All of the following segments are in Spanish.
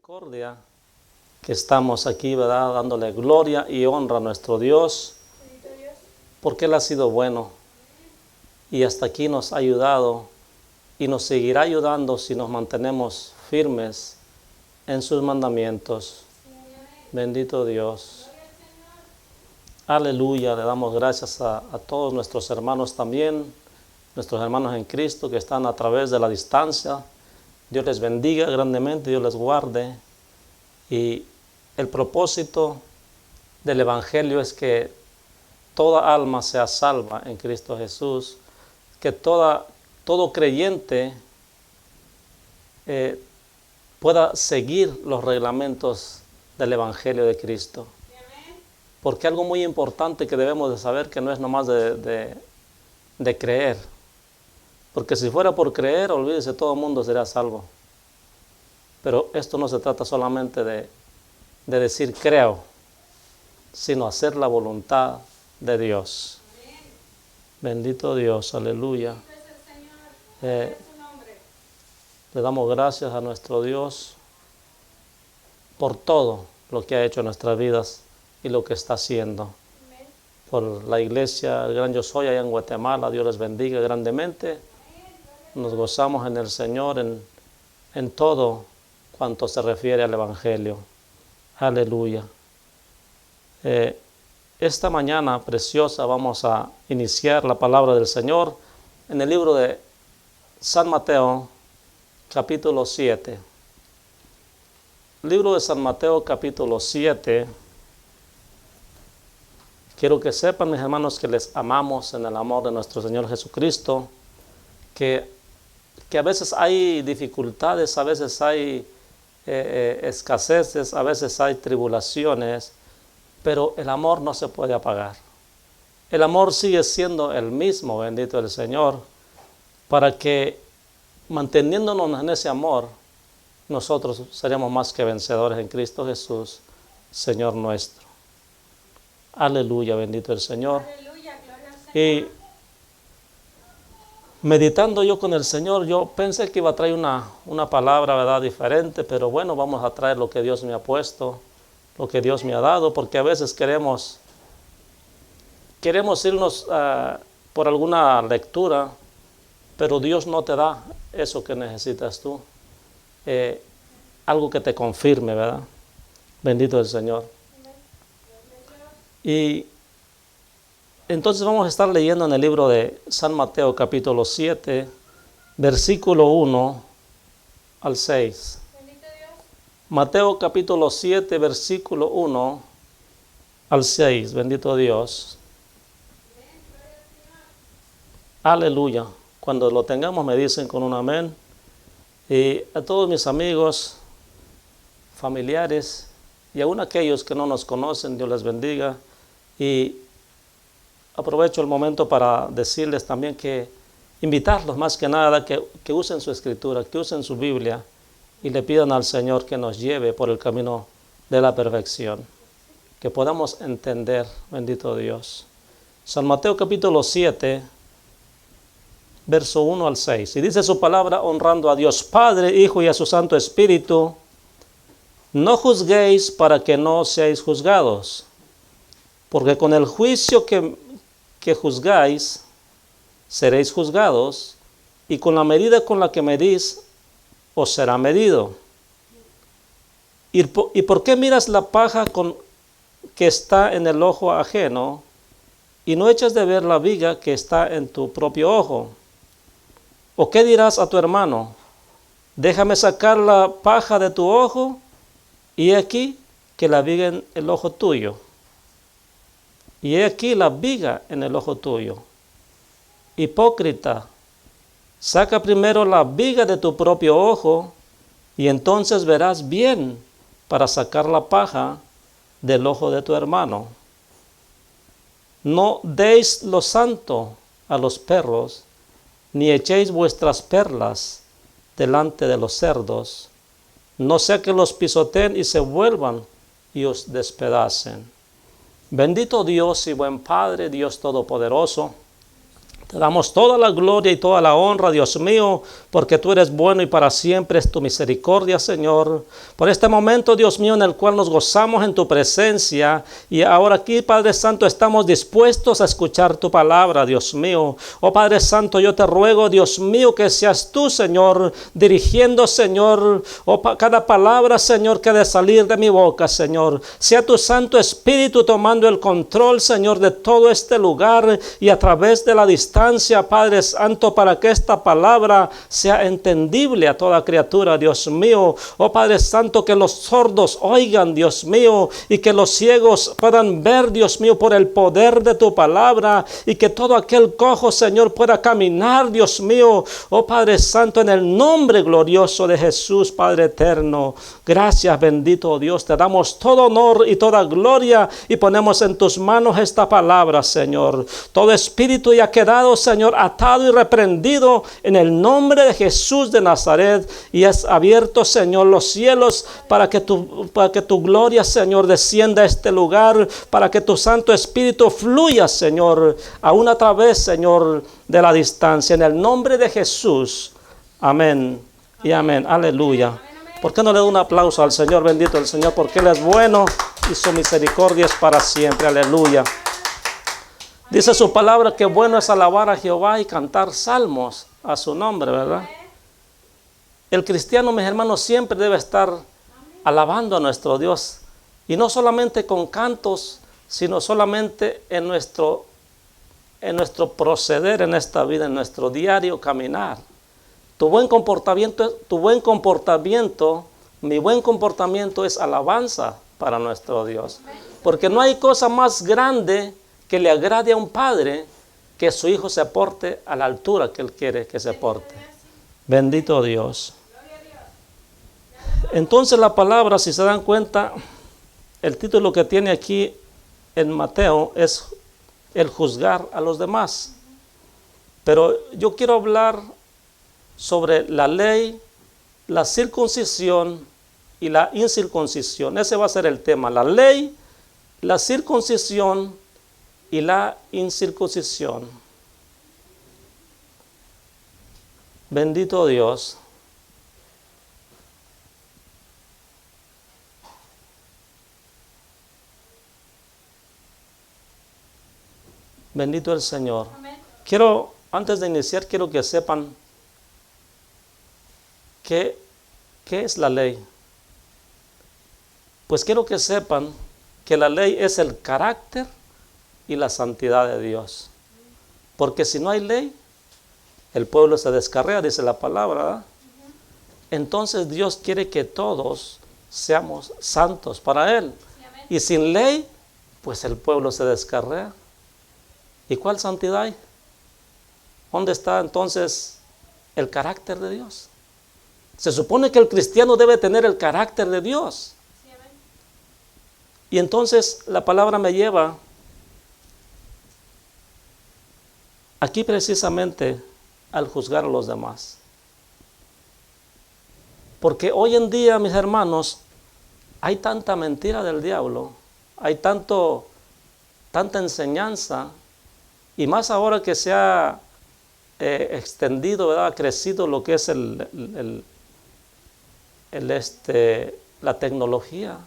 misericordia que estamos aquí, ¿verdad? Dándole gloria y honra a nuestro Dios, porque Él ha sido bueno y hasta aquí nos ha ayudado y nos seguirá ayudando si nos mantenemos firmes en sus mandamientos. Bendito Dios. Aleluya, le damos gracias a todos nuestros hermanos también, nuestros hermanos en Cristo que están a través de la distancia. Dios les bendiga grandemente, Dios les guarde. Y el propósito del Evangelio es que toda alma sea salva en Cristo Jesús, que todo creyente pueda seguir los reglamentos del Evangelio de Cristo. Porque algo muy importante que debemos de saber que no es nomás de creer. Porque si fuera por creer, olvídese, todo el mundo será salvo. Pero esto no se trata solamente de decir creo, sino hacer la voluntad de Dios. Bendito Dios, aleluya. Le damos gracias a nuestro Dios por todo lo que ha hecho en nuestras vidas y lo que está haciendo. Por la iglesia, el Gran Yo Soy allá en Guatemala, Dios les bendiga grandemente. Nos gozamos en el Señor en todo cuanto se refiere al Evangelio. Aleluya. Esta mañana preciosa vamos a iniciar la palabra del Señor en el libro de San Mateo, capítulo 7. Libro de San Mateo, capítulo 7. Quiero que sepan, mis hermanos, que les amamos en el amor de nuestro Señor Jesucristo, que a veces hay dificultades, a veces hay escaseces, a veces hay tribulaciones, pero el amor no se puede apagar. El amor sigue siendo el mismo, bendito el Señor, para que manteniéndonos en ese amor, nosotros seremos más que vencedores en Cristo Jesús, Señor nuestro. Aleluya, bendito el Señor. Aleluya, gloria al Señor. Y meditando yo con el Señor, yo pensé que iba a traer una palabra, ¿verdad?, diferente, pero bueno, vamos a traer lo que Dios me ha puesto, lo que Dios me ha dado, porque a veces queremos irnos por alguna lectura, pero Dios no te da eso que necesitas tú, algo que te confirme, ¿verdad? Bendito el Señor. Y entonces vamos a estar leyendo en el libro de San Mateo capítulo 7, versículo 1 al 6. Bendito Dios. Mateo capítulo 7, versículo 1 al 6. Bendito Dios. Aleluya. Cuando lo tengamos me dicen con un amén. Y a todos mis amigos, familiares y aún aquellos que no nos conocen, Dios les bendiga. Y aprovecho el momento para decirles también que invitarlos más que nada que usen su escritura, que usen su Biblia y le pidan al Señor que nos lleve por el camino de la perfección, que podamos entender, bendito Dios. San Mateo capítulo 7, verso 1 al 6. Y dice su palabra honrando a Dios Padre, Hijo y a su Santo Espíritu: no juzguéis para que no seáis juzgados, porque con el juicio que juzgáis, seréis juzgados, y con la medida con la que medís, os será medido. ¿Y por qué miras la paja que está en el ojo ajeno, y no echas de ver la viga que está en tu propio ojo? ¿O qué dirás a tu hermano? Déjame sacar la paja de tu ojo, y he aquí que la viga en el ojo tuyo. Y he aquí la viga en el ojo tuyo. Hipócrita, saca primero la viga de tu propio ojo, y entonces verás bien para sacar la paja del ojo de tu hermano. No deis lo santo a los perros, ni echéis vuestras perlas delante de los cerdos, no sea que los pisoteen y se vuelvan y os despedacen. Bendito Dios y buen Padre, Dios Todopoderoso, Te damos toda la gloria y toda la honra, Dios mío, porque tú eres bueno y para siempre es tu misericordia, Señor. Por este momento, Dios mío, en el cual nos gozamos en tu presencia. Y ahora aquí, Padre Santo, estamos dispuestos a escuchar tu palabra, Dios mío. Oh Padre Santo, yo te ruego, Dios mío, que seas tú, Señor, dirigiendo, Señor, cada palabra, Señor, que ha de salir de mi boca, Señor. Sea tu Santo Espíritu tomando el control, Señor, de todo este lugar y a través de la distancia, Padre Santo, para que esta palabra sea entendible a toda criatura, Dios mío. Oh Padre Santo, que los sordos oigan, Dios mío, y que los ciegos puedan ver, Dios mío, por el poder de tu palabra, y que todo aquel cojo, Señor, pueda caminar, Dios mío. Oh Padre Santo, en el nombre glorioso de Jesús, Padre eterno. Gracias, bendito Dios. Te damos todo honor y toda gloria y ponemos en tus manos esta palabra, Señor. Todo espíritu ya quedado, Señor, atado y reprendido en el nombre de Jesús de Nazaret, y es abierto, Señor, los cielos para que tu gloria, Señor, descienda a este lugar, para que tu Santo Espíritu fluya, Señor, aún a través, Señor, de la distancia, en el nombre de Jesús. Amén y amén. Aleluya. ¿Por qué no le doy un aplauso al Señor? Bendito el Señor, porque Él es bueno y su misericordia es para siempre. Aleluya. Dice su palabra que bueno es alabar a Jehová y cantar salmos a su nombre, ¿verdad? El cristiano, mis hermanos, siempre debe estar alabando a nuestro Dios. Y no solamente con cantos, sino solamente en nuestro proceder en esta vida, en nuestro diario caminar. Mi buen comportamiento es alabanza para nuestro Dios. Porque no hay cosa más grande que le agrade a un padre que su hijo se porte a la altura que él quiere que se porte. Bendito Dios. Entonces la palabra, si se dan cuenta, el título que tiene aquí en Mateo es el juzgar a los demás. Pero yo quiero hablar sobre la ley, la circuncisión y la incircuncisión. Ese va a ser el tema. La ley, la circuncisión y la incircuncisión. Bendito Dios. Bendito el Señor. Antes de iniciar, quiero que sepan ¿qué es la ley? Pues quiero que sepan que la ley es el carácter y la santidad de Dios. Porque si no hay ley, el pueblo se descarría, dice la palabra, ¿verdad? Entonces Dios quiere que todos seamos santos para Él. Y sin ley, pues el pueblo se descarría. ¿Y cuál santidad hay? ¿Dónde está entonces el carácter de Dios? Se supone que el cristiano debe tener el carácter de Dios. Y entonces la palabra me lleva aquí precisamente al juzgar a los demás. Porque hoy en día, mis hermanos, hay tanta mentira del diablo, hay tanta enseñanza, y más ahora que se ha extendido, ¿verdad? Ha crecido lo que es la tecnología,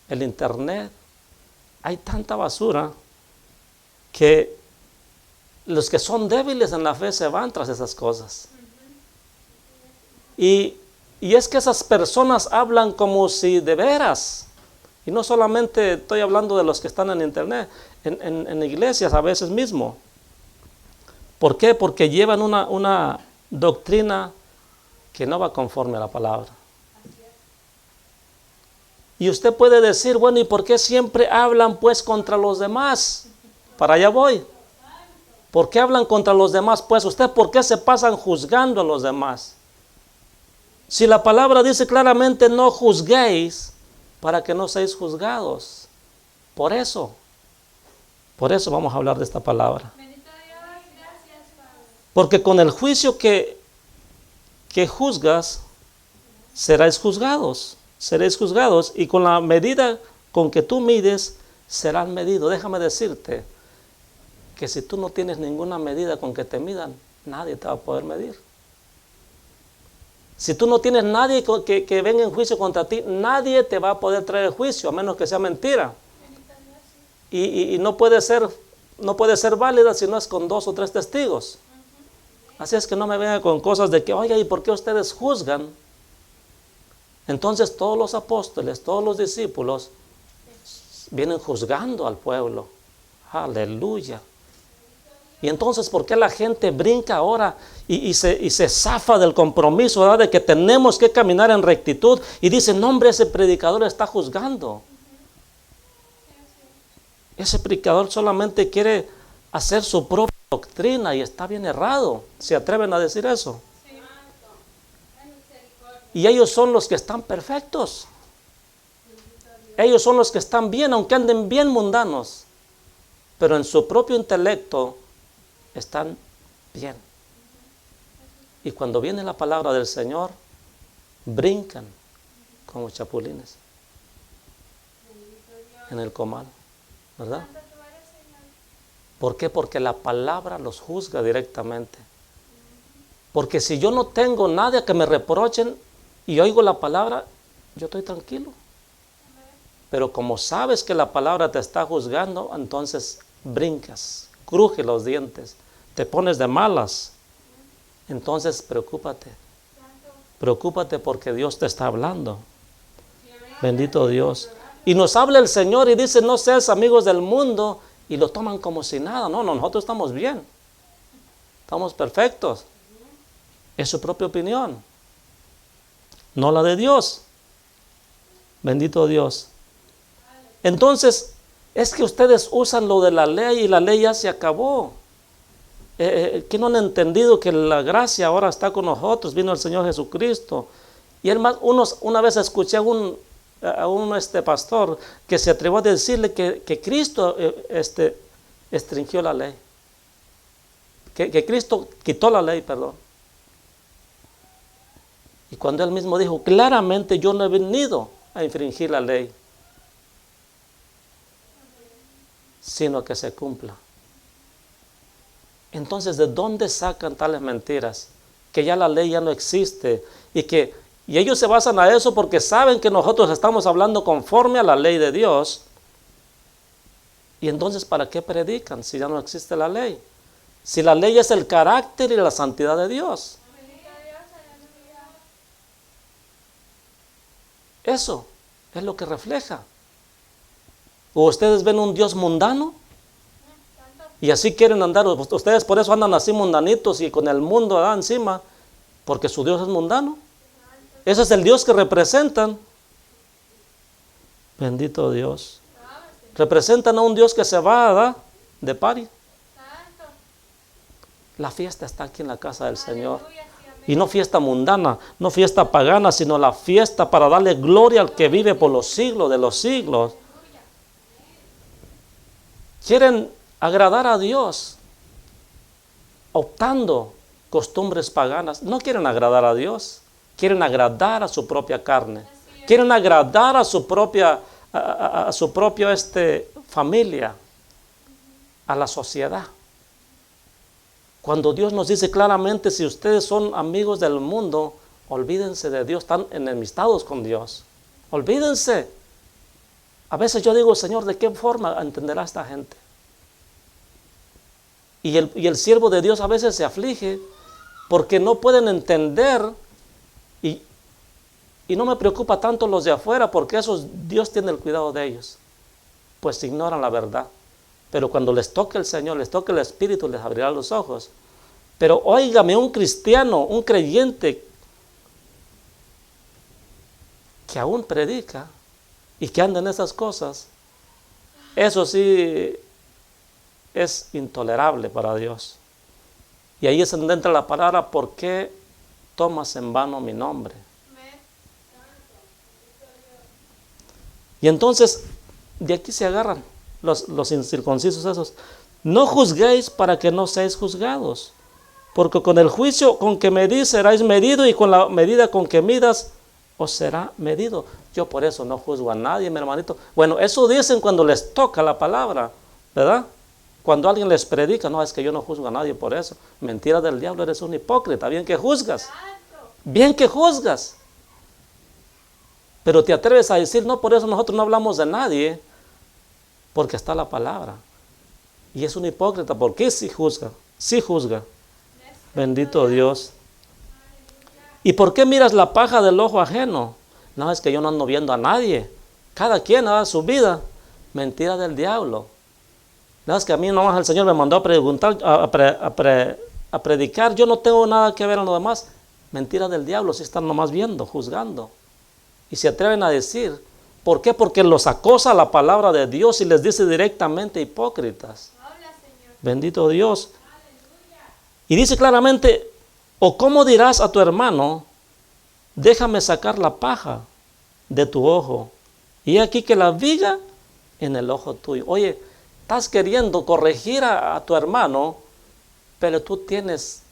el internet. Hay tanta basura que los que son débiles en la fe se van tras esas cosas. Y es que esas personas hablan como si de veras, y no solamente estoy hablando de los que están en internet, en iglesias a veces mismo. ¿Por qué? Porque llevan una doctrina que no va conforme a la palabra. Y usted puede decir, bueno, ¿y por qué siempre hablan pues contra los demás? Para allá voy. ¿Por qué hablan contra los demás? Pues usted, ¿por qué se pasan juzgando a los demás? Si la palabra dice claramente, no juzguéis para que no seáis juzgados. Por eso vamos a hablar de esta palabra. Porque con el juicio que juzgas, seréis juzgados, y con la medida con que tú mides, serán medidos. Déjame decirte que si tú no tienes ninguna medida con que te midan, nadie te va a poder medir. Si tú no tienes nadie que venga en juicio contra ti, nadie te va a poder traer el juicio, a menos que sea mentira. Y no puede ser válida si no es con 2 o 3 testigos. Así es que no me vengan con cosas de que, oiga, ¿y por qué ustedes juzgan? Entonces todos los apóstoles, todos los discípulos vienen juzgando al pueblo. Aleluya. Y entonces, ¿por qué la gente brinca ahora y se zafa del compromiso, ¿verdad?, de que tenemos que caminar en rectitud? Y dice, no, hombre, ese predicador está juzgando. Ese predicador solamente quiere hacer su propia doctrina y está bien errado. ¿Se atreven a decir eso? Y ellos son los que están perfectos. Ellos son los que están bien, aunque anden bien mundanos. Pero en su propio intelecto están bien. Y cuando viene la palabra del Señor, brincan como chapulines en el comal, ¿verdad? ¿Por qué? Porque la palabra los juzga directamente. Porque si yo no tengo nadie que me reprochen y oigo la palabra, yo estoy tranquilo. Pero como sabes que la palabra te está juzgando, entonces brincas, crujes los dientes, te pones de malas. Entonces preocúpate porque Dios te está hablando. Bendito Dios. Y nos habla el Señor y dice, no seas amigos del mundo, y lo toman como si nada. No, nosotros estamos bien, estamos perfectos. Es su propia opinión, no la de Dios. Bendito Dios. Entonces, es que ustedes usan lo de la ley y la ley ya se acabó. Que no han entendido que la gracia ahora está con nosotros. Vino el Señor Jesucristo. Y una vez escuché a un pastor que se atrevió a decirle que Cristo restringió la ley. Que Cristo quitó la ley, perdón. Y cuando él mismo dijo, claramente yo no he venido a infringir la ley, sino a que se cumpla. Entonces, ¿de dónde sacan tales mentiras? Que ya la ley ya no existe y ellos se basan a eso porque saben que nosotros estamos hablando conforme a la ley de Dios. Y entonces, ¿para qué predican si ya no existe la ley? Si la ley es el carácter y la santidad de Dios. Eso es lo que refleja. ¿O ustedes ven un Dios mundano? Y así quieren andar. Ustedes por eso andan así mundanitos y con el mundo encima, porque su Dios es mundano. Ese es el Dios que representan. Bendito Dios. Representan a un Dios que se va de party. La fiesta está aquí en la casa del Señor. Y no fiesta mundana, no fiesta pagana, sino la fiesta para darle gloria al que vive por los siglos de los siglos. Quieren agradar a Dios optando costumbres paganas. No quieren agradar a Dios, quieren agradar a su propia carne. Quieren agradar a su propia familia, a la sociedad. Cuando Dios nos dice claramente, si ustedes son amigos del mundo, olvídense de Dios, están enemistados con Dios. Olvídense. A veces yo digo, Señor, ¿de qué forma entenderá esta gente? Y el siervo de Dios a veces se aflige porque no pueden entender y no me preocupa tanto los de afuera porque esos Dios tiene el cuidado de ellos. Pues ignoran la verdad. Pero cuando les toque el Señor, les toque el Espíritu, les abrirá los ojos. Pero óigame, un cristiano, un creyente que aún predica y que anda en esas cosas, eso sí es intolerable para Dios. Y ahí es donde entra la palabra, ¿por qué tomas en vano mi nombre? Y entonces, de aquí se agarran los incircuncisos esos. No juzguéis para que no seáis juzgados, porque con el juicio con que medís seráis medido, y con la medida con que midas os será medido. Yo por eso no juzgo a nadie, mi hermanito. Bueno, eso dicen cuando les toca la palabra, ¿verdad? Cuando alguien les predica, no, es que yo no juzgo a nadie por eso. Mentira del diablo, eres un hipócrita. Bien que juzgas. Bien que juzgas. Pero te atreves a decir, no, por eso nosotros no hablamos de nadie, porque está la palabra. Y es un hipócrita, porque sí juzga. Sí juzga. Bendito Dios. ¿Y por qué miras la paja del ojo ajeno? No, es que yo no ando viendo a nadie. Cada quien haga su vida. Mentira del diablo. No, es que a mí nomás el Señor me mandó a preguntar, a predicar. Yo no tengo nada que ver en lo demás. Mentira del diablo, si están nomás viendo, juzgando. Y se atreven a decir, ¿por qué? Porque los acosa la palabra de Dios y les dice directamente hipócritas. Bendito Dios. Y dice claramente, o cómo dirás a tu hermano, déjame sacar la paja de tu ojo, y aquí que la viga en el ojo tuyo. Oye, estás queriendo corregir a tu hermano, pero tú tienes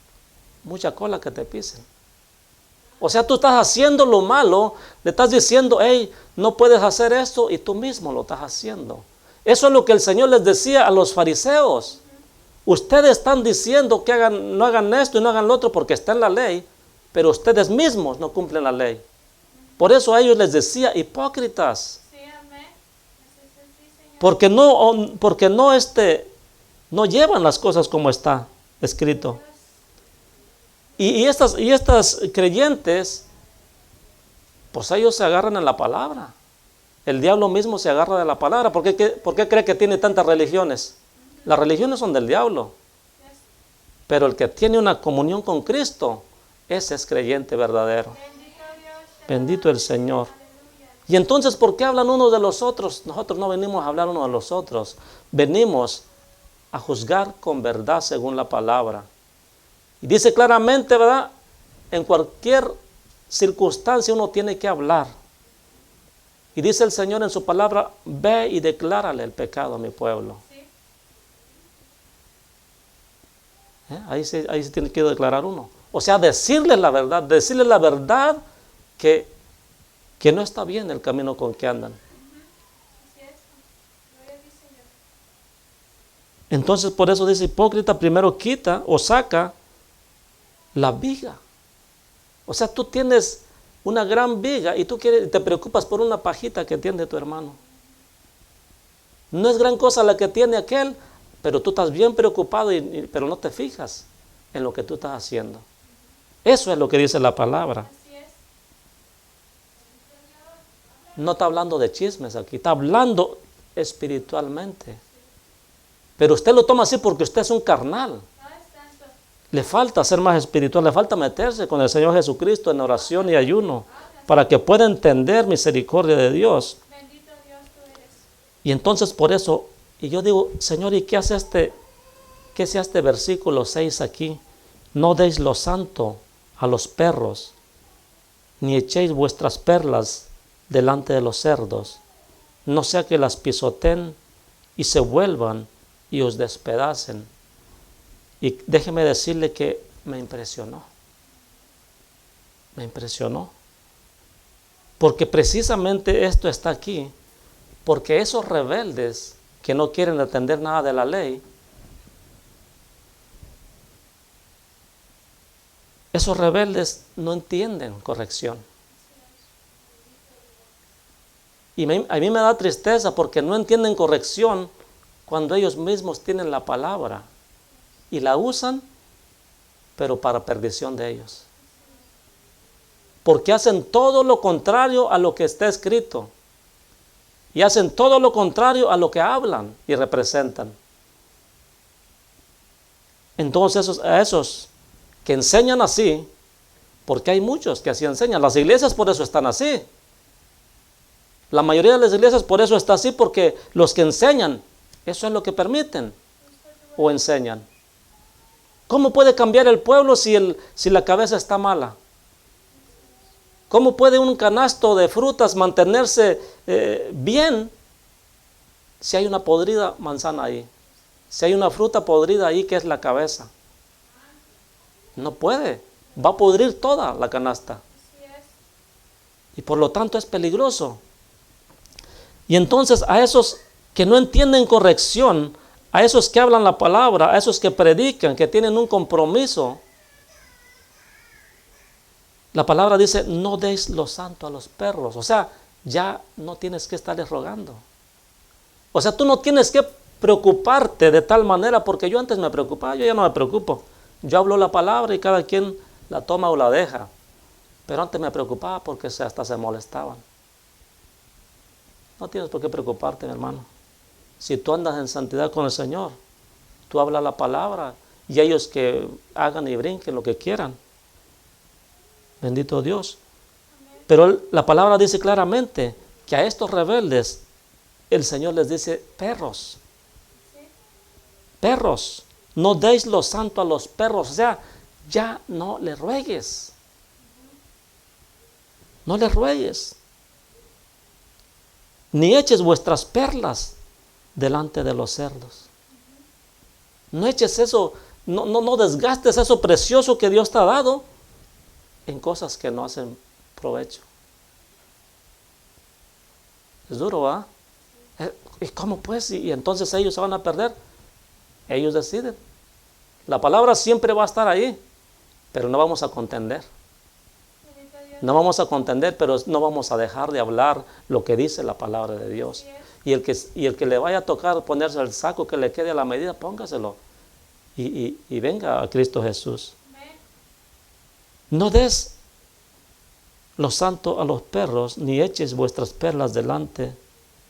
mucha cola que te pisen. O sea, tú estás haciendo lo malo, le estás diciendo, hey, no puedes hacer esto, y tú mismo lo estás haciendo. Eso es lo que el Señor les decía a los fariseos. Ustedes están diciendo que no hagan esto y no hagan lo otro porque está en la ley, pero ustedes mismos no cumplen la ley. Por eso a ellos les decía hipócritas. Porque no llevan las cosas como está escrito. Y estas creyentes, pues ellos se agarran en la palabra. El diablo mismo se agarra de la palabra. ¿Por qué cree que tiene tantas religiones? Las religiones son del diablo. Pero el que tiene una comunión con Cristo, ese es creyente verdadero. Bendito el Señor. Y entonces, ¿por qué hablan unos de los otros? Nosotros no venimos a hablar unos de los otros. Venimos a juzgar con verdad según la palabra. Y dice claramente, ¿verdad? En cualquier circunstancia uno tiene que hablar. Y dice el Señor en su palabra, ve y declárale el pecado a mi pueblo. Ahí se tiene que declarar uno. O sea, decirle la verdad que no está bien el camino con que andan. Entonces, por eso dice hipócrita, primero quita o saca la viga. O sea, tú tienes una gran viga y te preocupas por una pajita que tiene tu hermano. No es gran cosa la que tiene aquel, pero tú estás bien preocupado, pero no te fijas en lo que tú estás haciendo. Eso es lo que dice la palabra. No está hablando de chismes aquí, está hablando espiritualmente. Pero usted lo toma así porque usted es un carnal. Le falta ser más espiritual, le falta meterse con el Señor Jesucristo en oración y ayuno para que pueda entender misericordia de Dios. Y entonces por eso, y yo digo, Señor, ¿y qué hace este versículo 6 aquí? No deis lo santo a los perros, ni echéis vuestras perlas delante de los cerdos, no sea que las pisoteen y se vuelvan y os despedacen. Y déjeme decirle que me impresionó. Porque precisamente esto está aquí, porque esos rebeldes que no quieren entender nada de la ley, esos rebeldes no entienden corrección. Y a mí me da tristeza porque no entienden corrección cuando ellos mismos tienen la palabra y la usan, pero para perdición de ellos. Porque hacen todo lo contrario a lo que está escrito. Y hacen todo lo contrario a lo que hablan y representan. Entonces a esos que enseñan así, porque hay muchos que así enseñan. Las iglesias por eso están así. La mayoría de las iglesias por eso está así, porque los que enseñan, eso es lo que permiten o enseñan. ¿Cómo puede cambiar el pueblo si la cabeza está mala? ¿Cómo puede un canasto de frutas mantenerse bien si hay una podrida manzana ahí? Si hay una fruta podrida ahí, que es la cabeza. No puede. Va a podrir toda la canasta. Y por lo tanto es peligroso. Y entonces a esos que no entienden corrección, a esos que hablan la palabra, a esos que predican, que tienen un compromiso. La palabra dice, no deis lo santo a los perros. O sea, ya no tienes que estarles rogando. O sea, tú no tienes que preocuparte de tal manera, porque yo antes me preocupaba, yo ya no me preocupo. Yo hablo la palabra y cada quien la toma o la deja. Pero antes me preocupaba porque hasta se molestaban. No tienes por qué preocuparte, mi hermano. Si tú andas en santidad con el Señor, tú hablas la palabra y ellos que hagan y brinquen lo que quieran. Bendito Dios. Pero la palabra dice claramente que a estos rebeldes el Señor les dice perros. Perros. No deis lo santo a los perros. O sea, ya no le ruegues. No le ruegues. Ni eches vuestras perlas delante de los cerdos. No eches eso, no desgastes eso precioso que Dios te ha dado en cosas que no hacen provecho. Es duro, ¿va? ¿Y cómo pues? Y entonces ellos se van a perder. Ellos deciden. La palabra siempre va a estar ahí, pero no vamos a contender. No vamos a contender, pero no vamos a dejar de hablar lo que dice la palabra de Dios. Y el que le vaya a tocar ponerse el saco que le quede a la medida, póngaselo. Y venga a Cristo Jesús. No des lo santo a los perros, ni eches vuestras perlas delante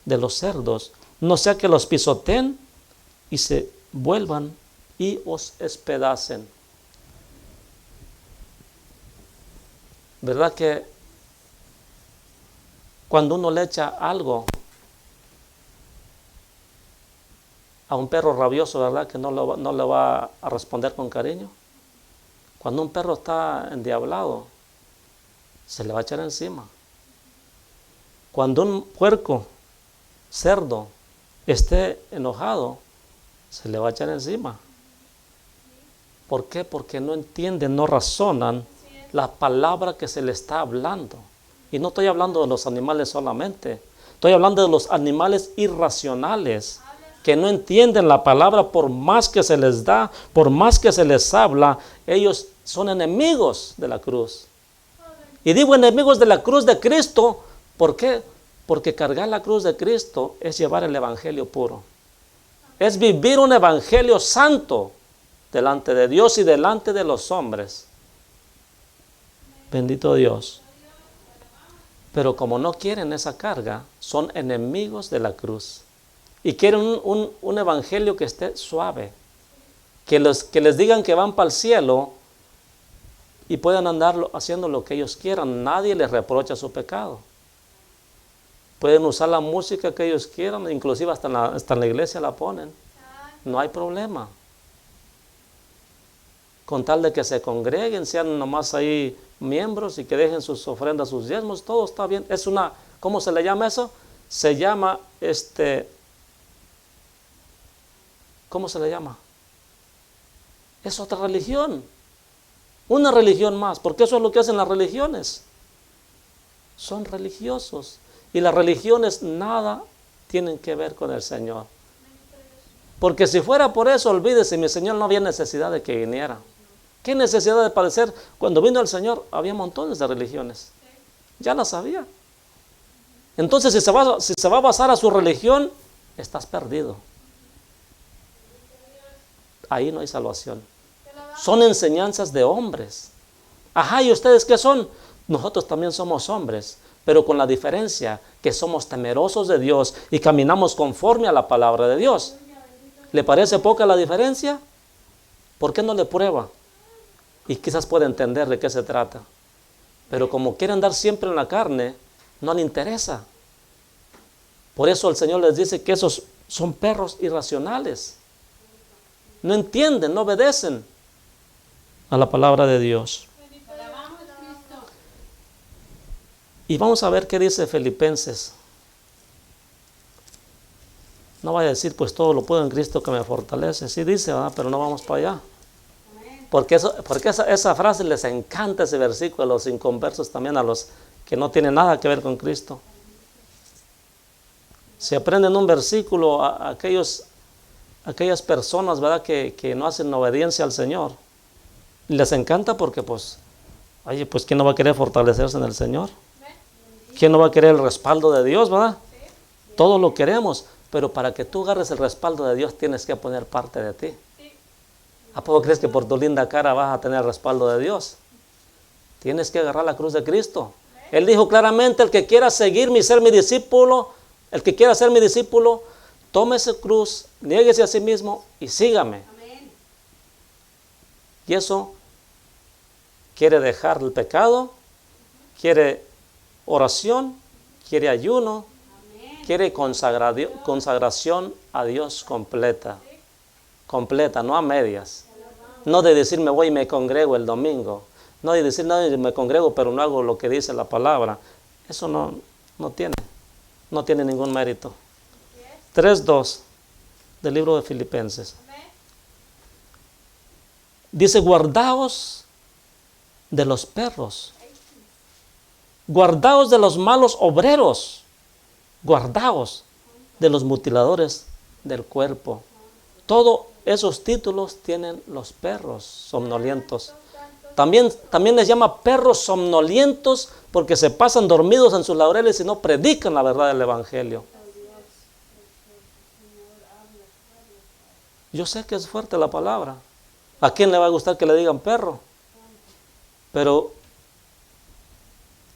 de los cerdos, no sea que los pisoteen y se vuelvan y os espedacen. ¿Verdad que cuando uno le echa algo a un perro rabioso, verdad que no le va a responder con cariño? Cuando un perro está endiablado, se le va a echar encima. Cuando un puerco, cerdo, esté enojado, se le va a echar encima. ¿Por qué? Porque no entienden, no razonan la palabra que se le está hablando. Y no estoy hablando de los animales solamente, estoy hablando de los animales irracionales que no entienden la palabra. Por más que se les da, por más que se les habla, ellos son enemigos de la cruz. Y digo enemigos de la cruz de Cristo. ¿Por qué? Porque cargar la cruz de Cristo es llevar el evangelio puro, es vivir un evangelio santo delante de Dios y delante de los hombres. Bendito Dios. Pero como no quieren esa carga, son enemigos de la cruz. Y quieren un evangelio que esté suave. Que les digan que van para el cielo y puedan andar haciendo lo que ellos quieran. Nadie les reprocha su pecado. Pueden usar la música que ellos quieran, inclusive hasta en la iglesia la ponen. No hay problema. Con tal de que se congreguen, sean nomás ahí miembros y que dejen sus ofrendas, sus diezmos, todo está bien. Es una, ¿cómo se le llama eso? Se llama ¿cómo se le llama? Es otra religión. Una religión más, porque eso es lo que hacen las religiones. Son religiosos. Y las religiones nada tienen que ver con el Señor. Porque si fuera por eso, olvídese, mi Señor no había necesidad de que viniera. ¿Qué necesidad de padecer? Cuando vino el Señor había montones de religiones. Ya las había. Entonces si se va a basar a su religión, estás perdido. Ahí no hay salvación. Son enseñanzas de hombres. Ajá, ¿y ustedes qué son? Nosotros también somos hombres, pero con la diferencia que somos temerosos de Dios y caminamos conforme a la palabra de Dios. ¿Le parece poca la diferencia? ¿Por qué no le prueba? Y quizás pueda entender de qué se trata. Pero como quiere andar siempre en la carne, no le interesa. Por eso el Señor les dice que esos son perros irracionales. No entienden, no obedecen a la palabra de Dios. Y vamos a ver qué dice Filipenses. No vaya a decir, pues todo lo puedo en Cristo que me fortalece. Sí dice, ¿verdad? Pero no vamos para allá. Porque esa frase les encanta, ese versículo, a los inconversos también, a los que no tienen nada que ver con Cristo. Si aprenden un versículo, a aquellos aquellas personas, ¿verdad?, que no hacen obediencia al Señor. Les encanta porque, pues, oye, pues, ¿quién no va a querer fortalecerse en el Señor? ¿Quién no va a querer el respaldo de Dios, verdad? Todos lo queremos, pero para que tú agarres el respaldo de Dios tienes que poner parte de ti. ¿A poco crees que por tu linda cara vas a tener el respaldo de Dios? Tienes que agarrar la cruz de Cristo. Él dijo claramente, el que quiera seguirme y ser mi discípulo, el que quiera ser mi discípulo, tome su cruz, niéguese a sí mismo y sígame. Y eso quiere dejar el pecado, quiere oración, quiere ayuno, quiere consagración a Dios completa. Completa, no a medias. No de decir me voy y me congrego el domingo. No de decir no, me congrego pero no hago lo que dice la palabra. Eso no tiene ningún mérito. 3:2 del libro de Filipenses. Dice, guardaos de los perros. Guardaos de los malos obreros. Guardaos de los mutiladores del cuerpo. Todos esos títulos tienen los perros somnolientos. También les llama perros somnolientos porque se pasan dormidos en sus laureles y no predican la verdad del Evangelio. Yo sé que es fuerte la palabra. ¿A quién le va a gustar que le digan perro? Pero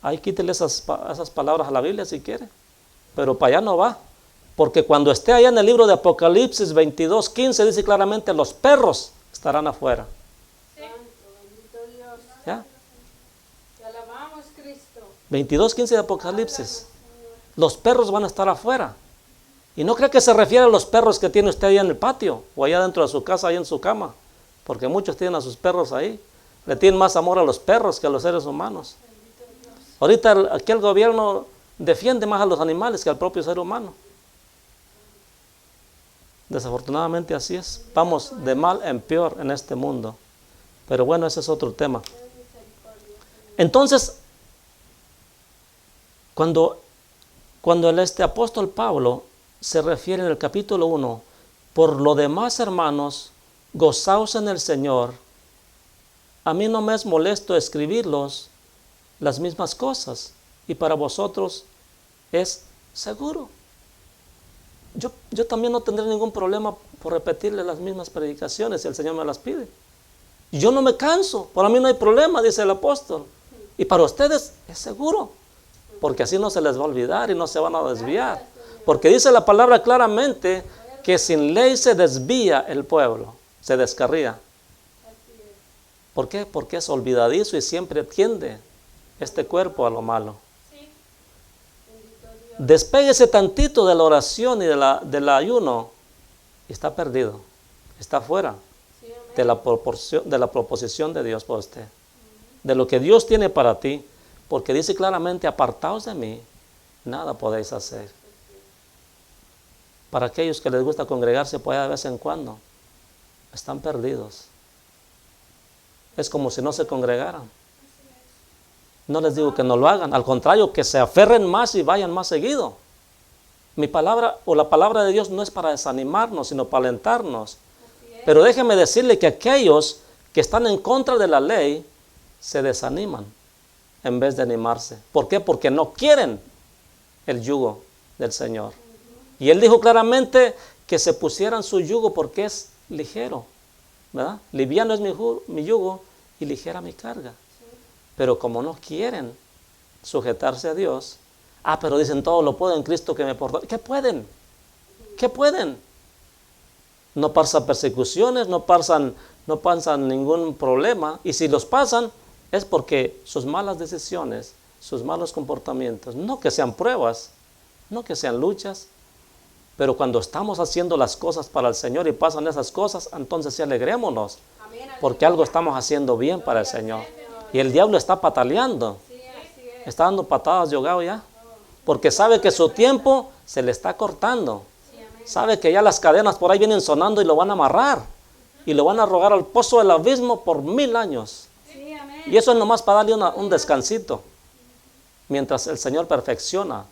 ahí quítele esas palabras a la Biblia si quiere. Pero para allá no va. Porque cuando esté allá en el libro de Apocalipsis 22:15 dice claramente, los perros estarán afuera. ¿Ya? 22:15 de Apocalipsis. Los perros van a estar afuera. Y no cree que se refiere a los perros que tiene usted allá en el patio o allá dentro de su casa, ahí en su cama. Porque muchos tienen a sus perros ahí. Le tienen más amor a los perros que a los seres humanos. Ahorita aquí el gobierno defiende más a los animales que al propio ser humano. Desafortunadamente así es. Vamos de mal en peor en este mundo. Pero bueno, ese es otro tema. Entonces, cuando el apóstol Pablo se refiere en el capítulo 1, por lo demás, hermanos, gozaos en el Señor. A mí no me es molesto escribirlos las mismas cosas, y para vosotros es seguro. Yo también no tendré ningún problema por repetirle las mismas predicaciones si el Señor me las pide. Yo no me canso, para mí no hay problema, dice el apóstol. Y para ustedes es seguro, porque así no se les va a olvidar y no se van a desviar. Porque dice la palabra claramente que sin ley se desvía el pueblo, se descarría. ¿Por qué? Porque es olvidadizo y siempre tiende este cuerpo a lo malo. Despéguese tantito de la oración y del ayuno y está perdido, está fuera de la proposición de Dios para usted, de lo que Dios tiene para ti, porque dice claramente, apartaos de mí, nada podéis hacer. Para aquellos que les gusta congregarse por allá de vez en cuando, están perdidos. Es como si no se congregaran. No les digo que no lo hagan, al contrario, que se aferren más y vayan más seguido. Mi palabra o la palabra de Dios no es para desanimarnos, sino para alentarnos. Pero déjeme decirle que aquellos que están en contra de la ley se desaniman en vez de animarse. ¿Por qué? Porque no quieren el yugo del Señor. Y Él dijo claramente que se pusieran su yugo porque es ligero, ¿verdad? Liviano es mi yugo y ligera mi carga. Pero como no quieren sujetarse a Dios, pero dicen todo lo puedo en Cristo que me perdona. ¿Qué pueden? ¿Qué pueden? No pasan persecuciones, no pasan ningún problema. Y si los pasan, es porque sus malas decisiones, sus malos comportamientos, no que sean pruebas, no que sean luchas, pero cuando estamos haciendo las cosas para el Señor y pasan esas cosas, entonces sí alegrémonos, porque algo estamos haciendo bien para el Señor. Y el diablo está pataleando, está dando patadas de ahogado ya, porque sabe que su tiempo se le está cortando. Sabe que ya las cadenas por ahí vienen sonando y lo van a amarrar y lo van a arrojar al pozo del abismo por 1000 años. Y eso es nomás para darle un descansito, mientras el Señor perfecciona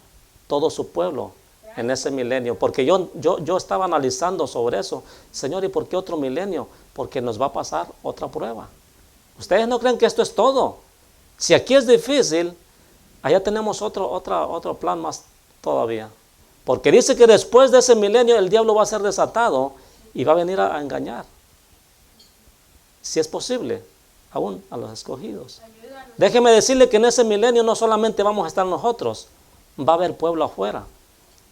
todo su pueblo en ese milenio. Porque yo estaba analizando sobre eso. Señor, ¿y por qué otro milenio? Porque nos va a pasar otra prueba. Ustedes no creen que esto es todo. Si aquí es difícil, allá tenemos otro plan más todavía. Porque dice que después de ese milenio el diablo va a ser desatado y va a venir a engañar. Si es posible, aún a los escogidos. Déjeme decirle que en ese milenio no solamente vamos a estar nosotros, va a haber pueblo afuera.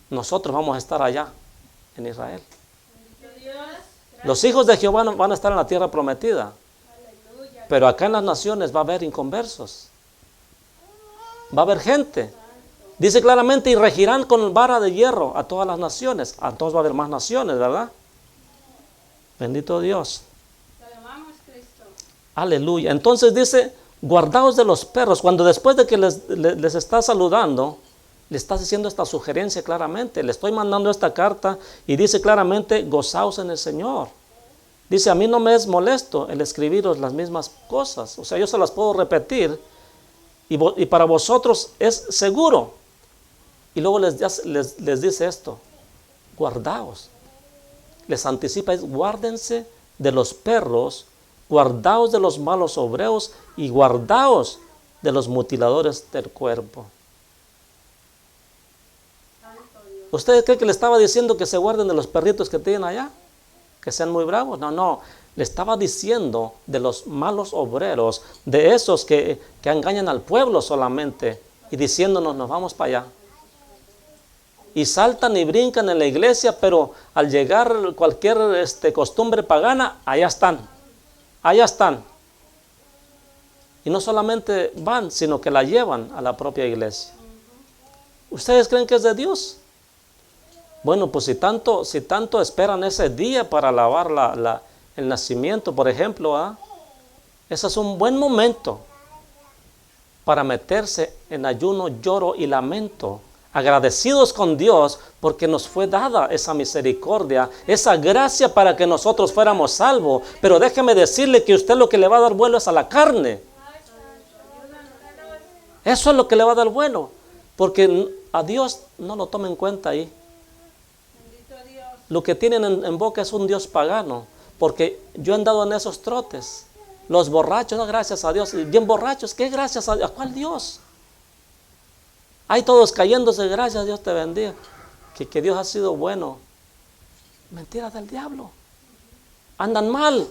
Nosotros vamos a estar allá, en Israel. Los hijos de Jehová van a estar en la tierra prometida. Pero acá en las naciones va a haber inconversos. Va a haber gente. Dice claramente, y regirán con vara de hierro a todas las naciones. Entonces va a haber más naciones, ¿verdad? Bendito Dios. Aleluya. Entonces dice, guardaos de los perros. Cuando después de que les está saludando, le está diciendo esta sugerencia claramente. Le estoy mandando esta carta y dice claramente, gozaos en el Señor. Dice, a mí no me es molesto el escribiros las mismas cosas. O sea, yo se las puedo repetir y para vosotros es seguro. Y luego les dice esto, guardaos. Les anticipa, guárdense de los perros, guardaos de los malos obreros y guardaos de los mutiladores del cuerpo. ¿Ustedes creen que le estaba diciendo que se guarden de los perritos que tienen allá? Que sean muy bravos. No. Le estaba diciendo de los malos obreros, de esos que engañan al pueblo solamente y diciéndonos, nos vamos para allá. Y saltan y brincan en la iglesia, pero al llegar cualquier costumbre pagana, allá están. Allá están. Y no solamente van, sino que la llevan a la propia iglesia. ¿Ustedes creen que es de Dios? Bueno, pues si tanto esperan ese día para alabar el nacimiento, por ejemplo, ese es un buen momento para meterse en ayuno, lloro y lamento, agradecidos con Dios porque nos fue dada esa misericordia, esa gracia para que nosotros fuéramos salvos. Pero déjeme decirle que usted lo que le va a dar vuelo es a la carne. Eso es lo que le va a dar vuelo, porque a Dios no lo toma en cuenta ahí. Lo que tienen en boca es un Dios pagano, porque yo he andado en esos trotes. Los borrachos, no, gracias a Dios, bien borrachos, ¿qué gracias a Dios? ¿A cuál Dios? Hay todos cayéndose, gracias, Dios te bendiga. Que Dios ha sido bueno. Mentiras del diablo. Andan mal.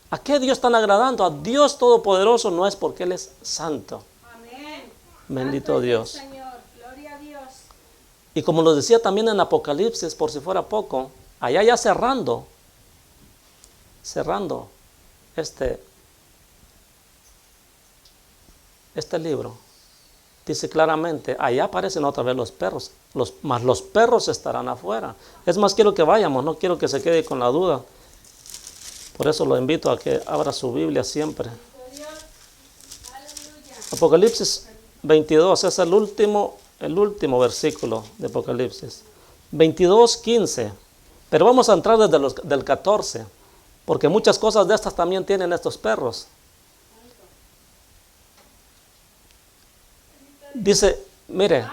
¿A qué Dios están agradando? A Dios Todopoderoso no es porque Él es santo. Amén. Bendito Dios. Señor. Gloria a Dios. Y como lo decía también en Apocalipsis, por si fuera poco, allá ya cerrando este libro, dice claramente, allá aparecen otra vez los perros, mas los perros estarán afuera. Es más, quiero que vayamos, no quiero que se quede con la duda. Por eso lo invito a que abra su Biblia siempre. Apocalipsis 22 es el último versículo de Apocalipsis. 22:15. Pero vamos a entrar desde del 14, porque muchas cosas de estas también tienen estos perros. Dice, mire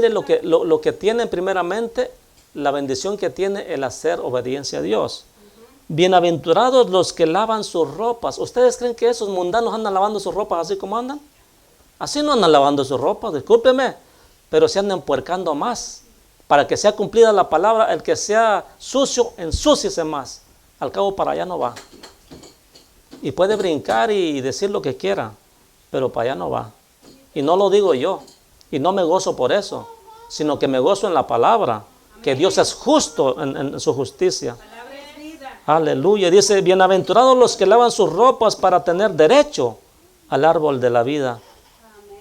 lo que tiene primeramente, la bendición que tiene el hacer obediencia a Dios. Bienaventurados los que lavan sus ropas. ¿Ustedes creen que esos mundanos andan lavando sus ropas así como andan? Así no andan lavando sus ropas, discúlpeme, pero se andan puercando más. Para que sea cumplida la palabra, el que sea sucio, ensúciese más. Al cabo para allá no va. Y puede brincar y decir lo que quiera, pero para allá no va. Y no lo digo yo, y no me gozo por eso, sino que me gozo en la palabra, que Dios es justo en su justicia. Aleluya. Dice, bienaventurados los que lavan sus ropas para tener derecho al árbol de la vida.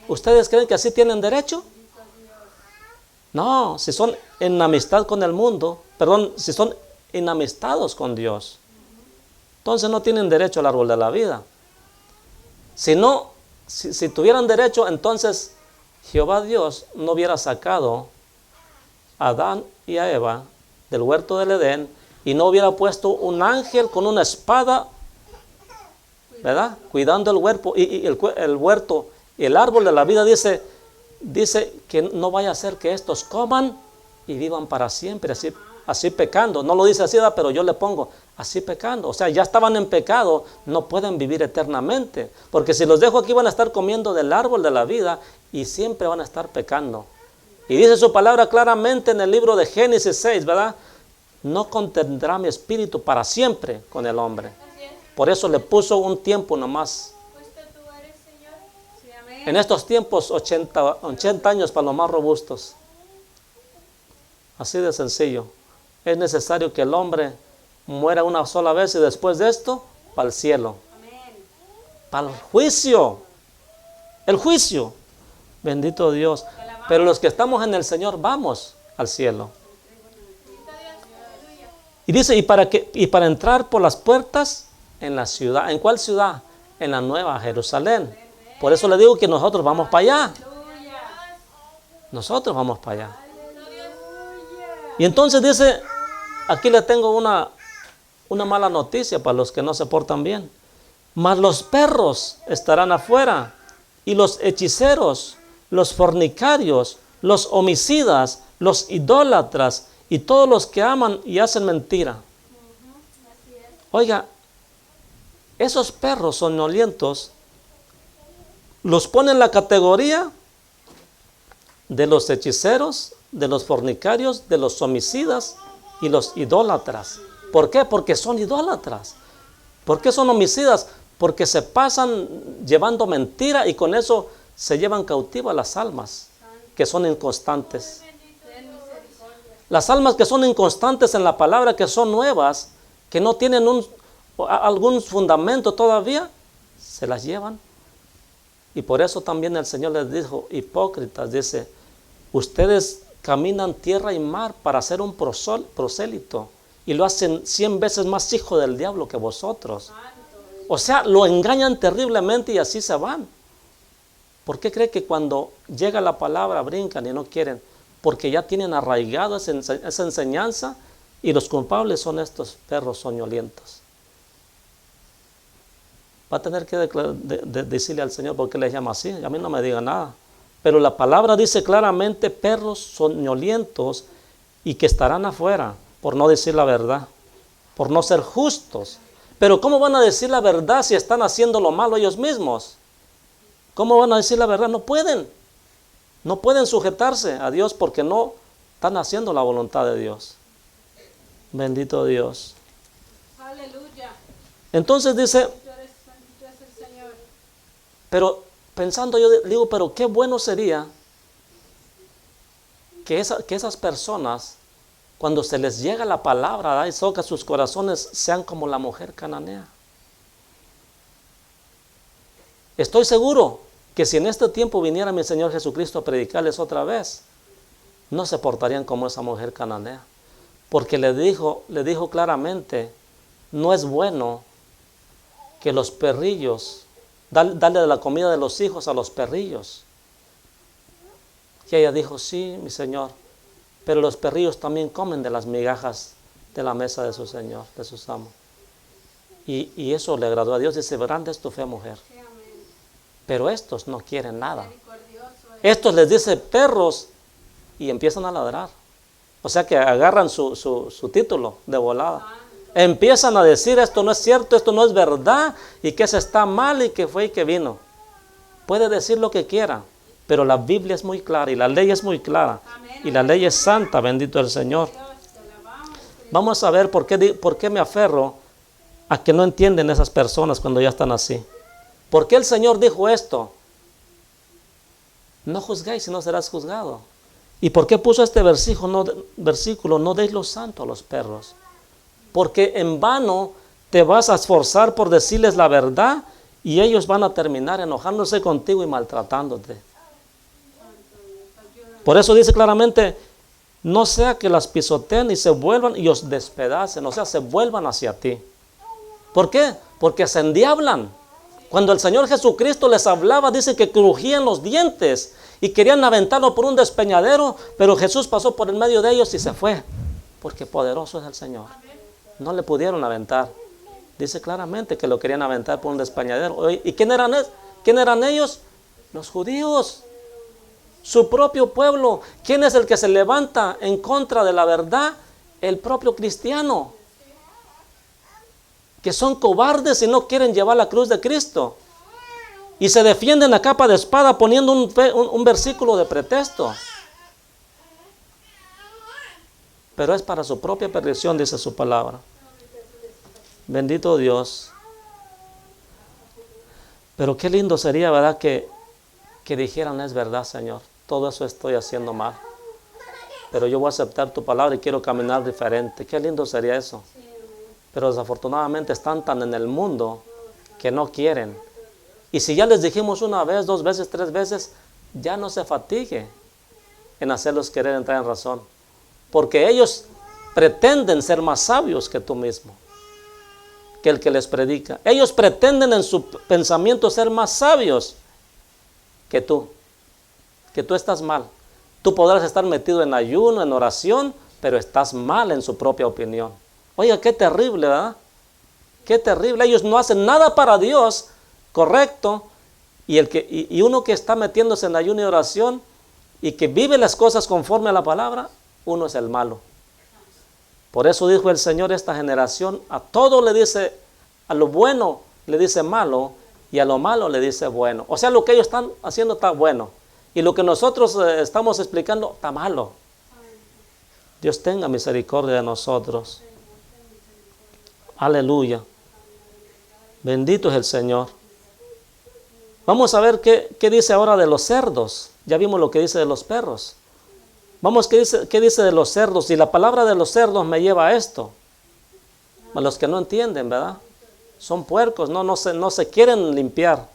¿Ustedes creen que así tienen derecho? No, si son en amistad con el mundo, si son enamistados con Dios, entonces no tienen derecho al árbol de la vida. Si tuvieran derecho, entonces Jehová Dios no hubiera sacado a Adán y a Eva del huerto del Edén y no hubiera puesto un ángel con una espada, ¿verdad? Cuidando el huerto y el huerto y el árbol de la vida. Dice, dice que no vaya a ser que estos coman y vivan para siempre, así pecando. No lo dice así, pero yo le pongo así pecando. O sea, ya estaban en pecado, no pueden vivir eternamente. Porque si los dejo aquí van a estar comiendo del árbol de la vida y siempre van a estar pecando. Y dice su palabra claramente en el libro de Génesis 6, ¿verdad? No contendrá mi espíritu para siempre con el hombre. Por eso le puso un tiempo nomás. Sí, amén. En estos tiempos, 80 años para los más robustos. Así de sencillo. Es necesario que el hombre muera una sola vez y después de esto, para el cielo. Amén. Para el juicio. El juicio. Bendito Dios. Pero los que estamos en el Señor vamos al cielo. Y dice, y para entrar por las puertas en la ciudad. ¿En cuál ciudad? En la Nueva Jerusalén. Por eso le digo que nosotros vamos para allá. Nosotros vamos para allá. Y entonces dice, aquí le tengo una mala noticia para los que no se portan bien. Mas los perros estarán afuera, y los hechiceros, los fornicarios, los homicidas, los idólatras, y todos los que aman y hacen mentira. Oiga, esos perros soñolientos los pone en la categoría de los hechiceros, de los fornicarios, de los homicidas y los idólatras. ¿Por qué? Porque son idólatras. ¿Por qué son homicidas? Porque se pasan llevando mentira y con eso se llevan cautivas las almas que son inconstantes. Las almas que son inconstantes en la palabra, que son nuevas, que no tienen algún fundamento todavía, se las llevan. Y por eso también el Señor les dijo, hipócritas, dice, ustedes caminan tierra y mar para ser un prosélito y lo hacen 100 veces más hijo del diablo que vosotros. O sea, lo engañan terriblemente y así se van. ¿Por qué cree que cuando llega la palabra brincan y no quieren? Porque ya tienen arraigado esa enseñanza y los culpables son estos perros soñolientos. Va a tener que decirle al Señor por qué les llama así. A mí no me diga nada. Pero la palabra dice claramente perros soñolientos y que estarán afuera por no decir la verdad, por no ser justos. Pero ¿cómo van a decir la verdad si están haciendo lo malo ellos mismos? ¿Cómo van a decir la verdad? No pueden. No pueden sujetarse a Dios porque no están haciendo la voluntad de Dios. Bendito Dios. Aleluya. Entonces dice, Bendito es el Señor. pero pensando yo digo, pero qué bueno sería que esas personas, cuando se les llega la palabra, ¿verdad?, y toca sus corazones, sean como la mujer cananea. Estoy seguro que si en este tiempo viniera mi Señor Jesucristo a predicarles otra vez, no se portarían como esa mujer cananea. Porque le dijo claramente, no es bueno que los perrillos, darle de la comida de los hijos a los perrillos. Y ella dijo, sí, mi Señor, pero los perrillos también comen de las migajas de la mesa de su Señor, de sus amos. Y eso le agradó a Dios. Dice, grande es tu fe, mujer. Sí, amén. Pero estos no quieren nada. Misericordioso es. Estos les dice perros y empiezan a ladrar. O sea que agarran su título de volada. Empiezan a decir, esto no es cierto, esto no es verdad, y que eso está mal y que fue y que vino. Puede decir lo que quiera, pero la Biblia es muy clara y la ley es muy clara. Y la ley es santa, bendito el Señor. Dios, te alabamos, Cristo. Vamos a ver por qué me aferro a que no entienden esas personas cuando ya están así. ¿Por qué el Señor dijo esto? No juzguéis y no serás juzgado. ¿Y por qué puso este versículo? No deis lo santo a los perros. Porque en vano te vas a esforzar por decirles la verdad y ellos van a terminar enojándose contigo y maltratándote. Por eso dice claramente, no sea que las pisoteen y se vuelvan y os despedacen, o sea, se vuelvan hacia ti. ¿Por qué? Porque se endiablan. Cuando el Señor Jesucristo les hablaba, dice que crujían los dientes y querían aventarlo por un despeñadero, pero Jesús pasó por el medio de ellos y se fue, porque poderoso es el Señor. No le pudieron aventar. Dice claramente que lo querían aventar por un despeñadero. ¿Y quién eran ellos? Los judíos. Su propio pueblo. ¿Quién es el que se levanta en contra de la verdad? El propio cristiano. Que son cobardes y no quieren llevar la cruz de Cristo. Y se defienden a capa de espada poniendo un versículo de pretexto. Pero es para su propia perdición, dice su palabra. Bendito Dios. Pero qué lindo sería, ¿verdad? Que dijeran, es verdad, Señor. Todo eso estoy haciendo mal. Pero yo voy a aceptar tu palabra y quiero caminar diferente. Qué lindo sería eso. Pero desafortunadamente están tan en el mundo que no quieren. Y si ya les dijimos una vez, 2 veces, 3 veces, ya no se fatigue en hacerlos querer entrar en razón. Porque ellos pretenden ser más sabios que tú mismo, que el que les predica. Ellos pretenden en su pensamiento ser más sabios que tú estás mal. Tú podrás estar metido en ayuno, en oración, pero estás mal en su propia opinión. Oiga, qué terrible, ¿verdad? Qué terrible. Ellos no hacen nada para Dios, correcto. Y uno que está metiéndose en ayuno y oración y que vive las cosas conforme a la palabra, uno es el malo. Por eso dijo el Señor, esta generación a todo le dice, a lo bueno le dice malo y a lo malo le dice bueno. O sea, lo que ellos están haciendo está bueno y lo que nosotros estamos explicando está malo. Dios tenga misericordia de nosotros. Aleluya. Bendito es el Señor. Vamos a ver qué dice ahora de los cerdos. Ya vimos lo que dice de los perros. Vamos, ¿qué dice de los cerdos? Y la palabra de los cerdos me lleva a esto. A los que no entienden, ¿verdad? Son puercos, no se quieren limpiar.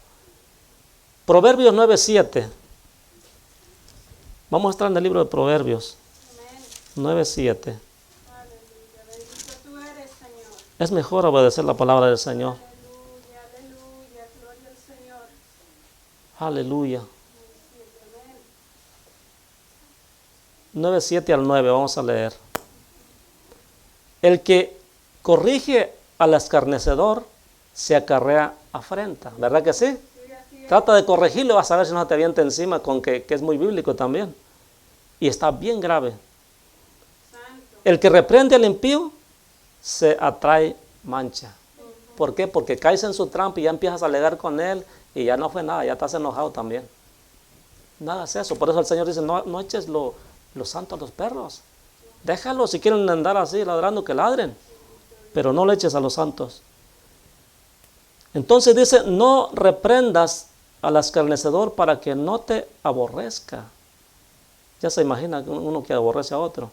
Proverbios 9:7. Vamos a estar en el libro de Proverbios. 9:7. Bendito tú eres, Señor. Es mejor obedecer la palabra del Señor. Aleluya, aleluya, gloria al Señor. Aleluya. 9:7 al 9, vamos a leer. El que corrige al escarnecedor se acarrea afrenta, ¿verdad que sí? Trata de corregirlo, vas a ver si no te avienta encima con que es muy bíblico también. Y está bien grave. El que reprende al impío se atrae mancha. ¿Por qué? Porque caes en su trampa y ya empiezas a alegar con él y ya no fue nada, ya estás enojado también. Nada es eso. Por eso el Señor dice, no eches lo santo a los perros. Déjalos, si quieren andar así ladrando, que ladren, pero no le eches a los santos. Entonces dice, no reprendas al escarnecedor para que no te aborrezca. Ya se imagina uno que aborrece a otro.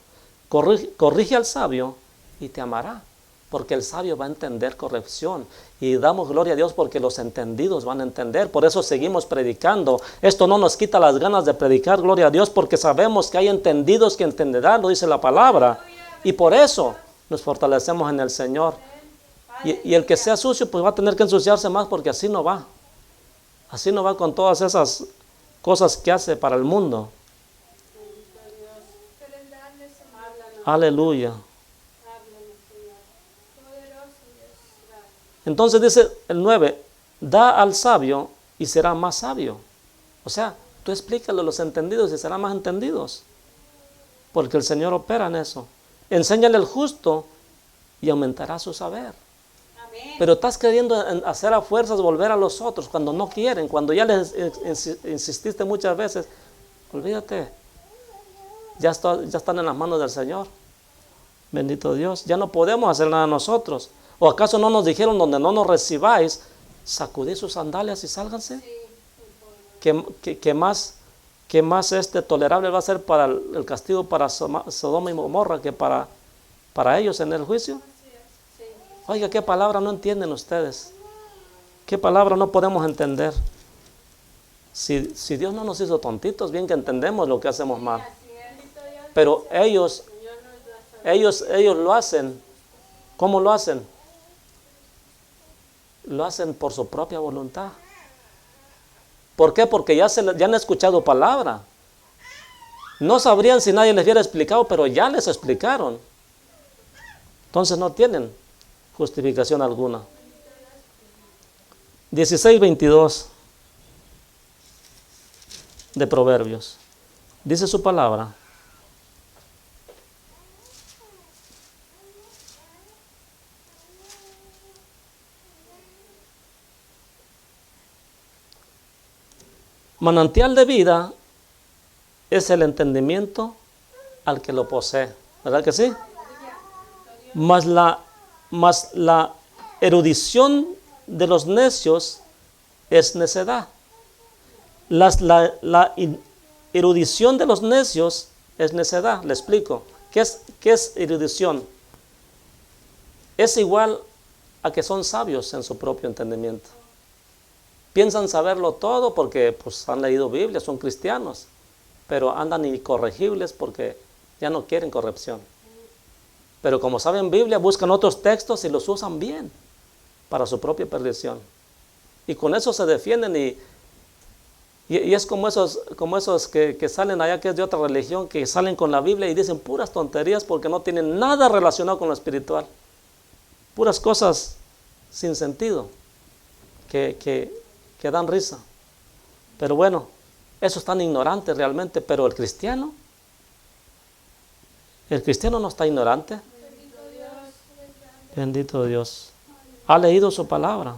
Corrige al sabio y te amará, porque el sabio va a entender corrección. Y damos gloria a Dios porque los entendidos van a entender. Por eso seguimos predicando. Esto no nos quita las ganas de predicar, gloria a Dios, porque sabemos que hay entendidos que entenderán, lo dice la palabra. Y por eso nos fortalecemos en el Señor. Y el que sea sucio, pues va a tener que ensuciarse más, porque así no va. Así no va con todas esas cosas que hace para el mundo. Aleluya. Entonces dice el 9, da al sabio y será más sabio. O sea, tú explícale a los entendidos y serán más entendidos. Porque el Señor opera en eso. Enséñale al justo y aumentará su saber. Amén. Pero estás queriendo hacer a fuerzas volver a los otros cuando no quieren, cuando ya les insististe muchas veces. Olvídate. Ya están en las manos del Señor. Bendito Dios. Ya no podemos hacer nada nosotros. ¿O acaso no nos dijeron donde no nos recibáis, sacudid sus sandalias y sálganse? ¿Qué más tolerable va a ser para el castigo para Sodoma y Gomorra que para ellos en el juicio? Oiga, ¿qué palabra no entienden ustedes? ¿Qué palabra no podemos entender? Si Dios no nos hizo tontitos, bien que entendemos lo que hacemos mal. Pero ellos lo hacen. ¿Cómo lo hacen? Lo hacen por su propia voluntad. ¿Por qué? Porque ya han escuchado palabra. No sabrían si nadie les hubiera explicado, pero ya les explicaron. Entonces no tienen justificación alguna. 16:22 de Proverbios. Dice su palabra. Manantial de vida es el entendimiento al que lo posee. ¿Verdad que sí? Mas la erudición de los necios es necedad. La erudición de los necios es necedad. Le explico. ¿Qué es erudición? Es igual a que son sabios en su propio entendimiento. Piensan saberlo todo porque pues, han leído Biblia, son cristianos, pero andan incorregibles porque ya no quieren corrección. Pero como saben Biblia, buscan otros textos y los usan bien para su propia perdición. Y con eso se defienden y es como esos que salen allá, que es de otra religión, que salen con la Biblia y dicen puras tonterías porque no tienen nada relacionado con lo espiritual. Puras cosas sin sentido que dan risa. Pero bueno, esos están ignorantes realmente, pero el cristiano no está ignorante. Bendito Dios. Ha leído su palabra.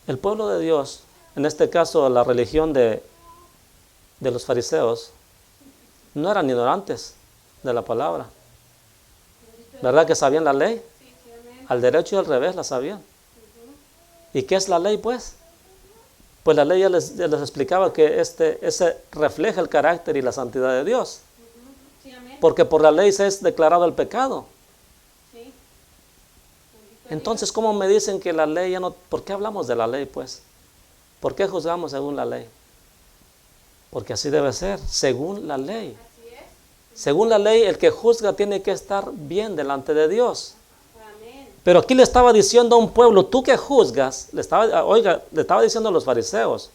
El pueblo de Dios, en este caso la religión de los fariseos, no eran ignorantes de la palabra. ¿Verdad que sabían la ley? Al derecho y al revés la sabían. ¿Y qué es la ley pues? Pues la ley ya les explicaba que ese refleja el carácter y la santidad de Dios. Porque por la ley se es declarado el pecado. Entonces, ¿cómo me dicen que la ley ya no? ¿Por qué hablamos de la ley pues? ¿Por qué juzgamos según la ley? Porque así debe ser, según la ley. Según la ley, el que juzga tiene que estar bien delante de Dios. Pero aquí le estaba diciendo a un pueblo, tú que juzgas, le estaba diciendo a los fariseos,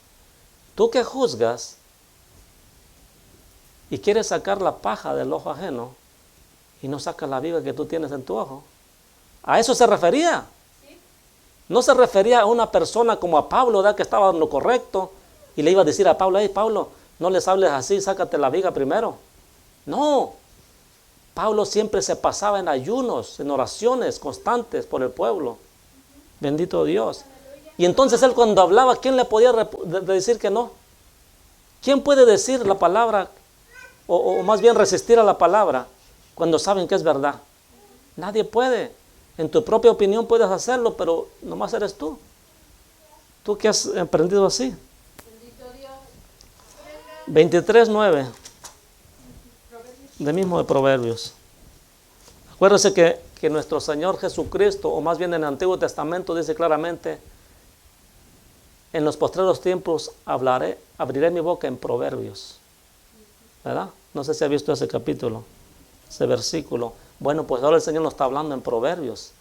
tú que juzgas y quieres sacar la paja del ojo ajeno y no sacas la viga que tú tienes en tu ojo. A eso se refería. No se refería a una persona como a Pablo, ¿verdad? Que estaba en lo correcto y le iba a decir a Pablo, hey Pablo, no les hables así, sácate la viga primero. No, Pablo siempre se pasaba en ayunos, en oraciones constantes por el pueblo. Bendito Dios. Y entonces él cuando hablaba, ¿quién le podía decir que no? ¿Quién puede decir la palabra o más bien resistir a la palabra cuando saben que es verdad? Nadie puede. En tu propia opinión puedes hacerlo, pero nomás eres tú. Tú que has aprendido así. 23:9. De mismo de Proverbios. Acuérdense que nuestro Señor Jesucristo, o más bien en el Antiguo Testamento, dice claramente, en los postreros tiempos abriré mi boca en proverbios. ¿Verdad? No sé si ha visto ese capítulo, ese versículo. Bueno, pues ahora el Señor nos está hablando en proverbios.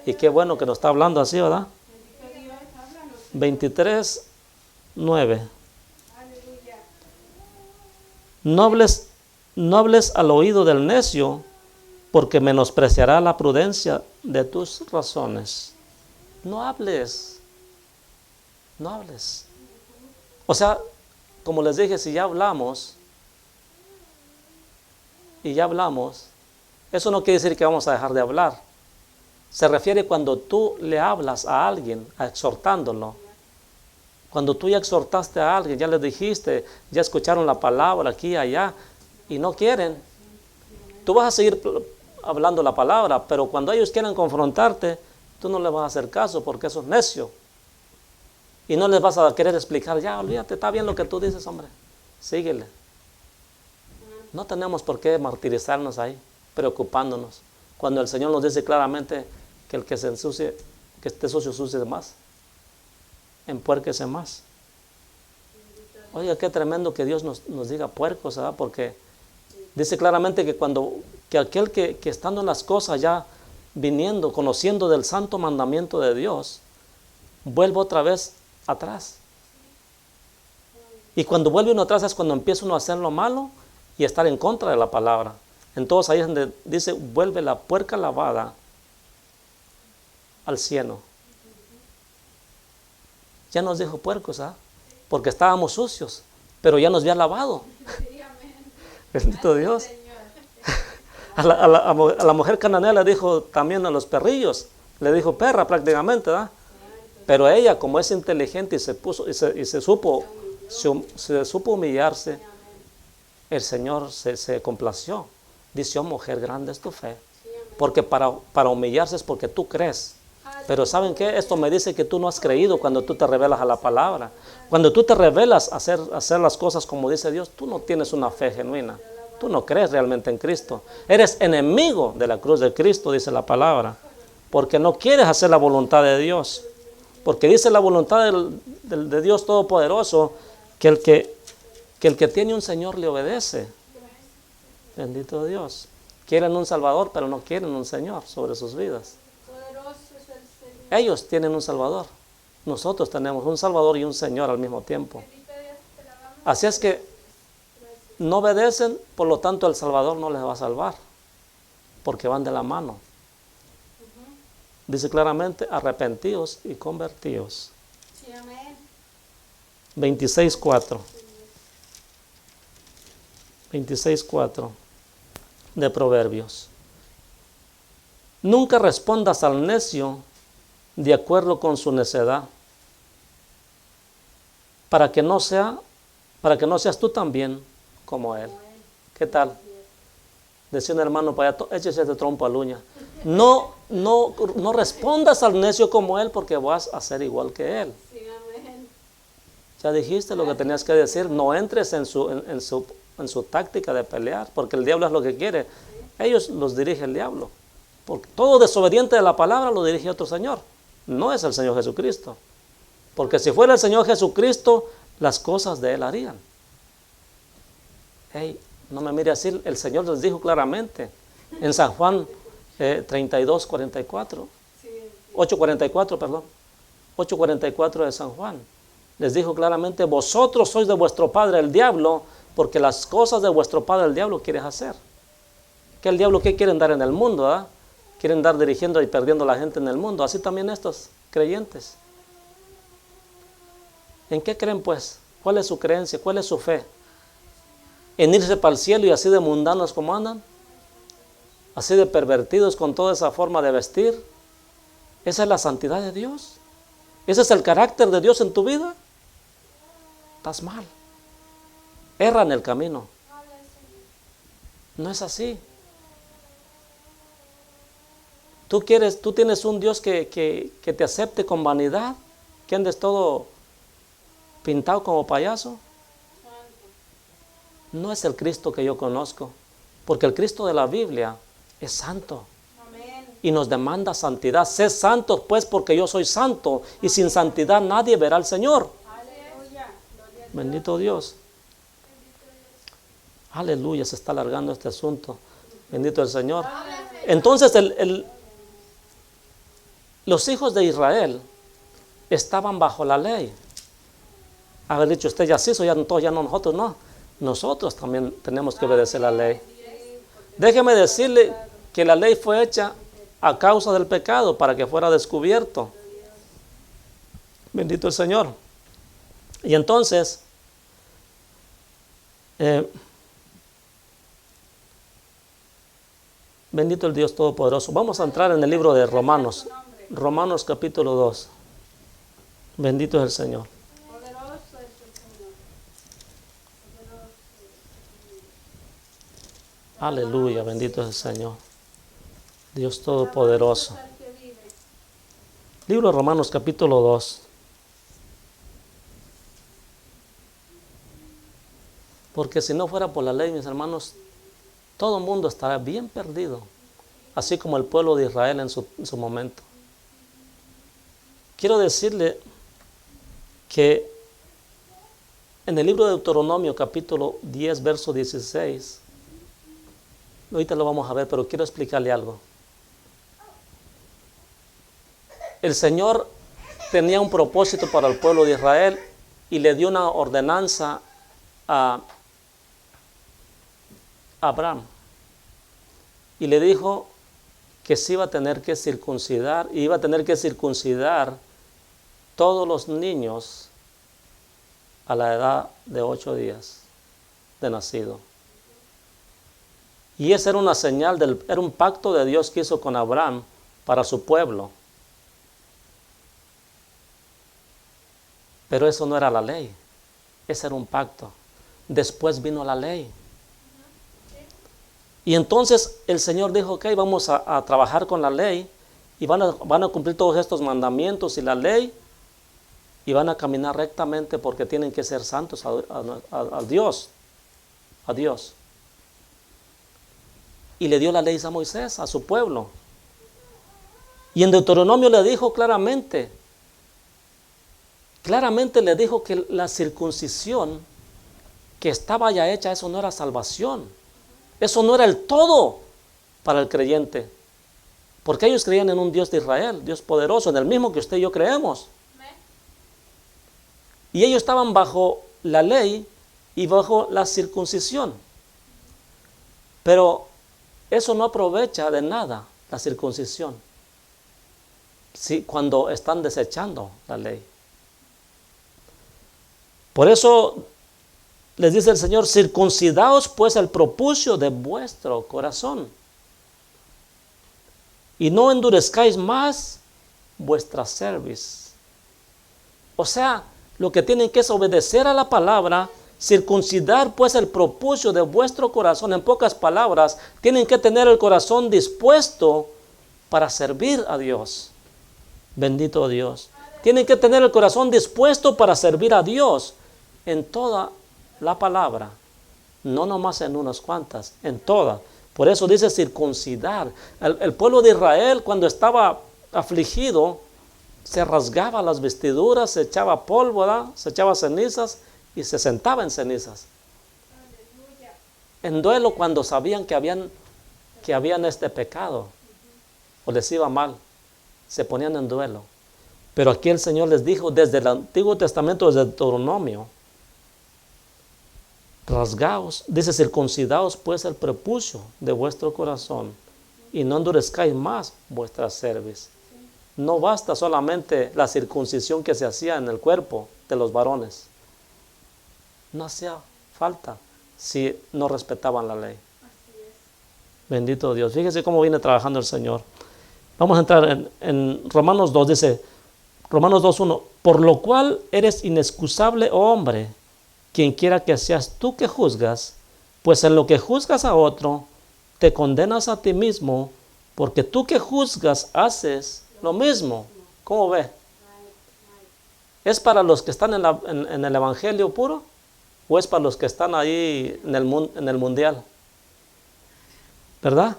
Y qué bueno que nos está hablando así, ¿verdad? 23:9. No hables al oído del necio, porque menospreciará la prudencia de tus razones. No hables. No hables. O sea, como les dije, si ya hablamos, eso no quiere decir que vamos a dejar de hablar. Se refiere cuando tú le hablas a alguien, exhortándolo. Cuando tú ya exhortaste a alguien, ya les dijiste, ya escucharon la palabra aquí y allá, y no quieren, tú vas a seguir hablando la palabra, pero cuando ellos quieran confrontarte, tú no les vas a hacer caso porque eso es necio. Y no les vas a querer explicar, ya olvídate, está bien lo que tú dices, hombre, síguele. No tenemos por qué martirizarnos ahí, preocupándonos, cuando el Señor nos dice claramente que el que se ensucie, que esté sucio, sucie más, empuérquese más. Oiga, qué tremendo que Dios nos diga puercos, ¿verdad? Porque dice claramente que aquel que estando en las cosas ya viniendo, conociendo del santo mandamiento de Dios, vuelve otra vez atrás. Y cuando vuelve uno atrás es cuando empieza uno a hacer lo malo y estar en contra de la palabra. Entonces ahí es donde dice, vuelve la puerca lavada al cieno. Ya nos dijo puercos, ¿ah? Porque estábamos sucios, pero ya nos había lavado. Bendito Dios. A la mujer cananea le dijo también a los perrillos, le dijo perra prácticamente, ¿verdad? Pero ella, como es inteligente y se supo humillarse, el Señor se complació. Dice, oh mujer, grande es tu fe. Porque para humillarse es porque tú crees. Pero ¿saben qué? Esto me dice que tú no has creído cuando tú te revelas a la palabra. Cuando tú te revelas a hacer las cosas como dice Dios, tú no tienes una fe genuina. Tú no crees realmente en Cristo. Eres enemigo de la cruz de Cristo, dice la palabra. Porque no quieres hacer la voluntad de Dios. Porque dice la voluntad de Dios Todopoderoso que el que tiene un Señor le obedece. Bendito Dios. Quieren un Salvador, pero no quieren un Señor sobre sus vidas. Ellos tienen un Salvador. Nosotros tenemos un Salvador y un Señor al mismo tiempo. Así es que no obedecen, por lo tanto el Salvador no les va a salvar, porque van de la mano. Dice claramente, arrepentidos y convertidos. 26:4. 26:4 de Proverbios. Nunca respondas al necio de acuerdo con su necedad, para que no seas tú también como él. ¿Qué tal? Decía un hermano para allá, échese este trompo al uña. No respondas al necio como él, porque vas a ser igual que él. Ya dijiste lo que tenías que decir. No entres en su táctica de pelear, porque el diablo es lo que quiere. Ellos los dirige el diablo. Porque todo desobediente de la palabra lo dirige otro Señor. No es el Señor Jesucristo. Porque si fuera el Señor Jesucristo, las cosas de Él harían. Hey, no me mire así, el Señor les dijo claramente en San Juan 8:44, perdón, 8:44 de San Juan. Les dijo claramente, vosotros sois de vuestro padre el diablo, porque las cosas de vuestro padre el diablo quieres hacer. ¿Que el diablo qué quieren dar en el mundo? ¿Ah? Quieren dar dirigiendo y perdiendo a la gente en el mundo. Así también estos creyentes. ¿En qué creen pues? ¿Cuál es su creencia? ¿Cuál es su fe? ¿En irse para el cielo y así de mundanos como andan? ¿Así de pervertidos con toda esa forma de vestir? ¿Esa es la santidad de Dios? ¿Ese es el carácter de Dios en tu vida? Estás mal. Erra en el camino. No es así. Tú tienes un Dios que te acepte con vanidad, que andes todo pintado como payaso. No es el Cristo que yo conozco, porque el Cristo de la Biblia es santo. Y nos demanda santidad. Sé santos pues, porque yo soy santo, y sin santidad nadie verá al Señor. Bendito Dios. Aleluya, se está alargando este asunto. Bendito el Señor. Entonces los hijos de Israel estaban bajo la ley. Haber dicho usted ya sí, ya no nosotros, no. Nosotros también tenemos que obedecer la ley. Déjeme decirle que la ley fue hecha a causa del pecado, para que fuera descubierto. Bendito el Señor. Y entonces, bendito el Dios Todopoderoso. Vamos a entrar en el libro de Romanos. Romanos capítulo 2. Bendito es el Señor. Aleluya, bendito es el Señor. Dios Todopoderoso. Libro de Romanos capítulo 2. Porque si no fuera por la ley, mis hermanos, todo el mundo estará bien perdido, así como el pueblo de Israel en su momento. Quiero decirle que en el libro de Deuteronomio capítulo 10, verso 16, ahorita lo vamos a ver, pero quiero explicarle algo. El Señor tenía un propósito para el pueblo de Israel y le dio una ordenanza a Abraham. Y le dijo que se iba a tener que circuncidar, y iba a tener que circuncidar todos los niños a la edad de 8 días de nacido. Y esa era una señal, era un pacto de Dios que hizo con Abraham para su pueblo. Pero eso no era la ley, ese era un pacto. Después vino la ley. Y entonces el Señor dijo, ok, vamos a trabajar con la ley y van a cumplir todos estos mandamientos y la ley y van a caminar rectamente porque tienen que ser santos a Dios. A Dios. Y le dio la ley a Moisés, a su pueblo. Y en Deuteronomio le dijo claramente le dijo que la circuncisión que estaba ya hecha, eso no era salvación. Eso no era el todo para el creyente. Porque ellos creían en un Dios de Israel, Dios poderoso, en el mismo que usted y yo creemos. Y ellos estaban bajo la ley y bajo la circuncisión. Pero eso no aprovecha de nada, la circuncisión, cuando están desechando la ley. Por eso les dice el Señor, circuncidaos pues el prepucio de vuestro corazón y no endurezcáis más vuestra cerviz. O sea, lo que tienen que es obedecer a la palabra, circuncidar pues el prepucio de vuestro corazón. En pocas palabras, tienen que tener el corazón dispuesto para servir a Dios. Bendito Dios. Tienen que tener el corazón dispuesto para servir a Dios en toda la palabra, no nomás en unas cuantas, en todas. Por eso dice circuncidar. El pueblo de Israel, cuando estaba afligido, se rasgaba las vestiduras, se echaba polvo, ¿verdad? Se echaba cenizas y se sentaba en cenizas. Aleluya. En duelo, cuando sabían que habían este pecado o les iba mal, se ponían en duelo. Pero aquí el Señor les dijo desde el Antiguo Testamento, desde Deuteronomio, rasgaos, dice circuncidaos pues el prepucio de vuestro corazón y no endurezcáis más vuestra cerviz. No basta solamente la circuncisión que se hacía en el cuerpo de los varones. No hacía falta si no respetaban la ley. Bendito Dios. Fíjese cómo viene trabajando el Señor. Vamos a entrar en Romanos 2, dice Romanos 2:1, por lo cual eres inexcusable, oh hombre, quien quiera que seas tú que juzgas, pues en lo que juzgas a otro, te condenas a ti mismo, porque tú que juzgas haces lo mismo. ¿Cómo ve? ¿Es para los que están en el evangelio puro? ¿O es para los que están ahí en el mundial? ¿Verdad?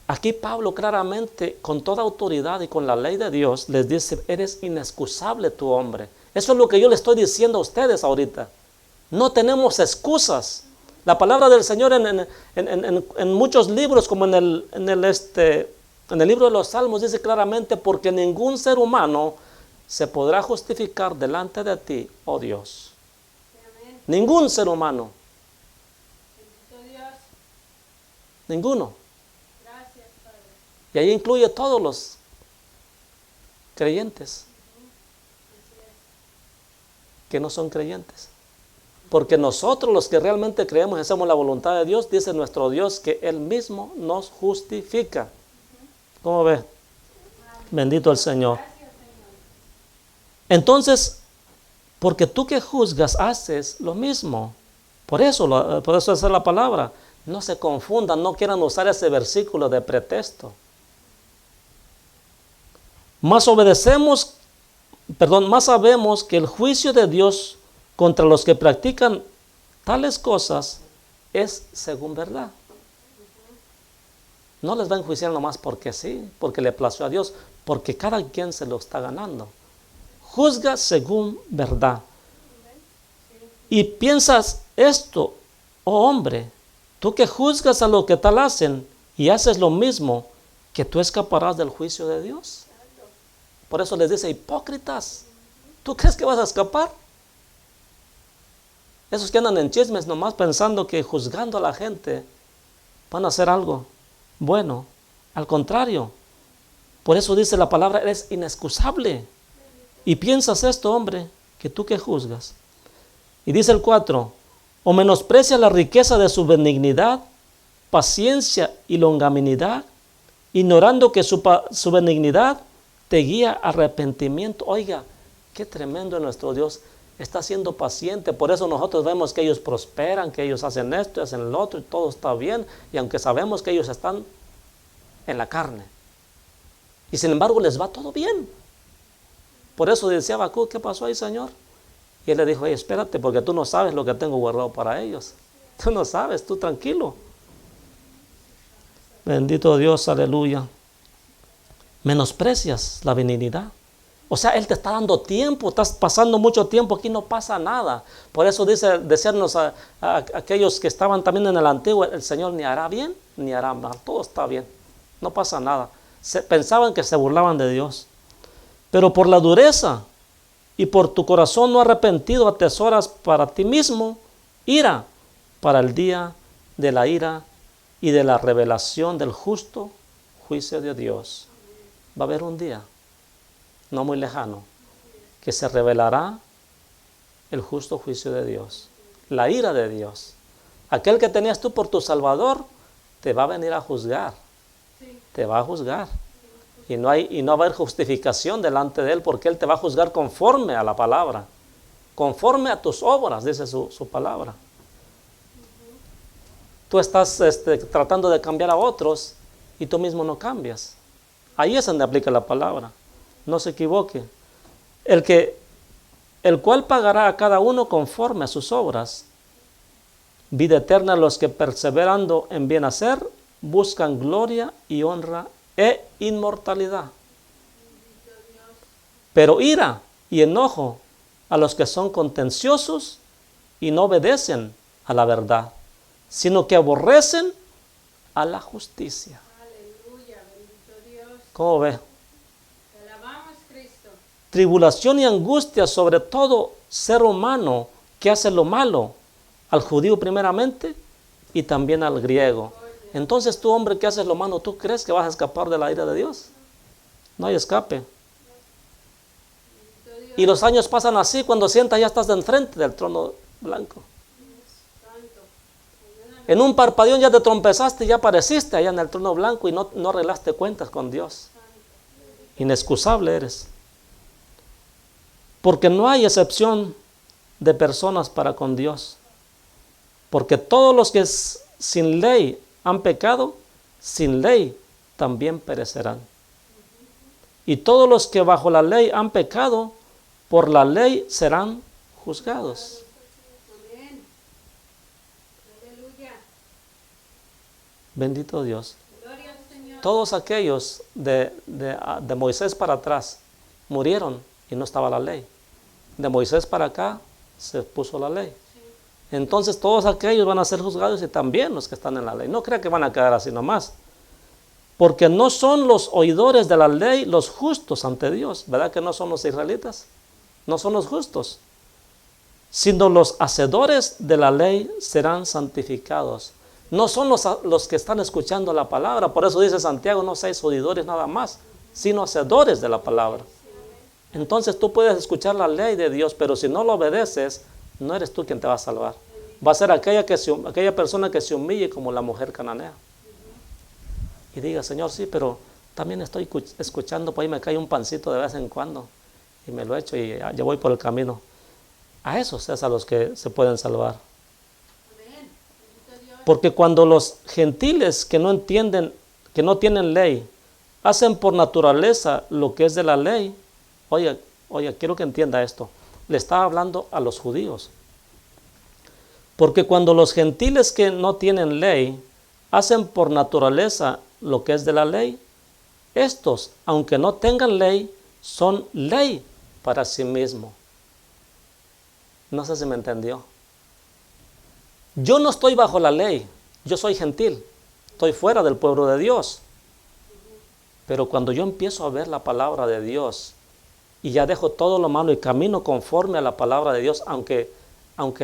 Aquí Pablo claramente, con toda autoridad y con la ley de Dios, les dice, eres inexcusable tu hombre. Eso es lo que yo le estoy diciendo a ustedes ahorita. No tenemos excusas. La palabra del Señor en muchos libros, como en el libro de los Salmos, dice claramente, porque ningún ser humano se podrá justificar delante de ti, oh Dios. Amén. Ningún ser humano. Dios. Ninguno. Gracias, Padre. Y ahí incluye a todos los creyentes que no son creyentes. Porque nosotros los que realmente creemos y hacemos la voluntad de Dios, dice nuestro Dios que Él mismo nos justifica. ¿Cómo ve? Bendito el Señor. Entonces, porque tú que juzgas haces lo mismo. Por eso es la palabra. No se confundan, no quieran usar ese versículo de pretexto. Más sabemos que el juicio de Dios contra los que practican tales cosas es según verdad. No les va a enjuiciar nomás porque sí, porque le plació a Dios, porque cada quien se lo está ganando. Juzga según verdad. Y piensas esto, oh hombre, tú que juzgas a lo que tal hacen y haces lo mismo, que tú escaparás del juicio de Dios. Por eso les dice, hipócritas, ¿tú crees que vas a escapar? Esos que andan en chismes nomás pensando que juzgando a la gente van a hacer algo bueno. Al contrario, Por eso dice la palabra, eres inexcusable. Y piensas esto, hombre, que tú que juzgas. Y dice el 4, o menosprecia la riqueza de su benignidad, paciencia y longanimidad, ignorando que su benignidad te guía a arrepentimiento. Oiga, qué tremendo es nuestro Dios. Está siendo paciente. Por eso nosotros vemos que ellos prosperan, que ellos hacen esto, hacen lo otro, y todo está bien. Y aunque sabemos que ellos están en la carne, y sin embargo les va todo bien. Por eso decía Habacuc, ¿qué pasó ahí, Señor? Y él le dijo, espérate, porque tú no sabes lo que tengo guardado para ellos. Tú no sabes, tú tranquilo. Bendito Dios, aleluya. Menosprecias la benignidad. O sea, Él te está dando tiempo, estás pasando mucho tiempo, aquí no pasa nada. Por eso dice, decirnos a aquellos que estaban también en el antiguo, el Señor ni hará bien, ni hará mal, todo está bien, no pasa nada. Pensaban que se burlaban de Dios. Pero por la dureza y por tu corazón no arrepentido atesoras para ti mismo ira para el día de la ira y de la revelación del justo juicio de Dios. Va a haber un día, no muy lejano, que se revelará el justo juicio de Dios, la ira de Dios. Aquel que tenías tú por tu Salvador te va a venir a juzgar, te va a juzgar. Y no va a haber justificación delante de Él, porque Él te va a juzgar conforme a la palabra, conforme a tus obras, dice su palabra. Tú estás tratando de cambiar a otros y tú mismo no cambias. Ahí es donde aplica la palabra. No se equivoque. El cual pagará a cada uno conforme a sus obras. Vida eterna a los que perseverando en bien hacer buscan gloria y honra e inmortalidad. Pero ira y enojo a los que son contenciosos y no obedecen a la verdad, sino que aborrecen a la justicia. Aleluya, bendito Dios. ¿Cómo ve? Te alabamos, Cristo. Tribulación y angustia sobre todo ser humano que hace lo malo, al judío primeramente y también al griego. Entonces tú, hombre que haces lo malo, ¿tú crees que vas a escapar de la ira de Dios? No hay escape. Y los años pasan así, cuando sientas ya estás de enfrente del trono blanco. En un parpadeón ya te trompezaste, ya apareciste allá en el trono blanco y no arreglaste cuentas con Dios. Inexcusable eres. Porque no hay excepción de personas para con Dios. Porque todos los que sin ley han pecado, sin ley también perecerán. Y todos los que bajo la ley han pecado, por la ley serán juzgados. Amén. Aleluya. Bendito Dios. Gloria al Señor. Todos aquellos de Moisés para atrás murieron y no estaba la ley. De Moisés para acá se puso la ley. Entonces todos aquellos van a ser juzgados y también los que están en la ley. No crea que van a quedar así nomás. Porque no son los oidores de la ley los justos ante Dios. ¿Verdad que no son los israelitas? No son los justos. Sino los hacedores de la ley serán santificados. No son los que están escuchando la palabra. Por eso dice Santiago, no seáis oidores nada más, sino hacedores de la palabra. Entonces tú puedes escuchar la ley de Dios, pero si no lo obedeces, no eres tú quien te va a salvar. Va a ser aquella persona que se humille como la mujer cananea. Y diga, Señor, sí, pero también estoy escuchando, por ahí me cae un pancito de vez en cuando. Y me lo echo y ya voy por el camino. A esos es a los que se pueden salvar. Porque cuando los gentiles que no entienden, que no tienen ley, hacen por naturaleza lo que es de la ley. Oye, quiero que entienda esto. Le estaba hablando a los judíos. Porque cuando los gentiles que no tienen ley hacen por naturaleza lo que es de la ley, estos, aunque no tengan ley, son ley para sí mismos. No sé si me entendió. Yo no estoy bajo la ley, yo soy gentil, estoy fuera del pueblo de Dios. Pero cuando yo empiezo a ver la palabra de Dios y ya dejo todo lo malo y camino conforme a la palabra de Dios, aunque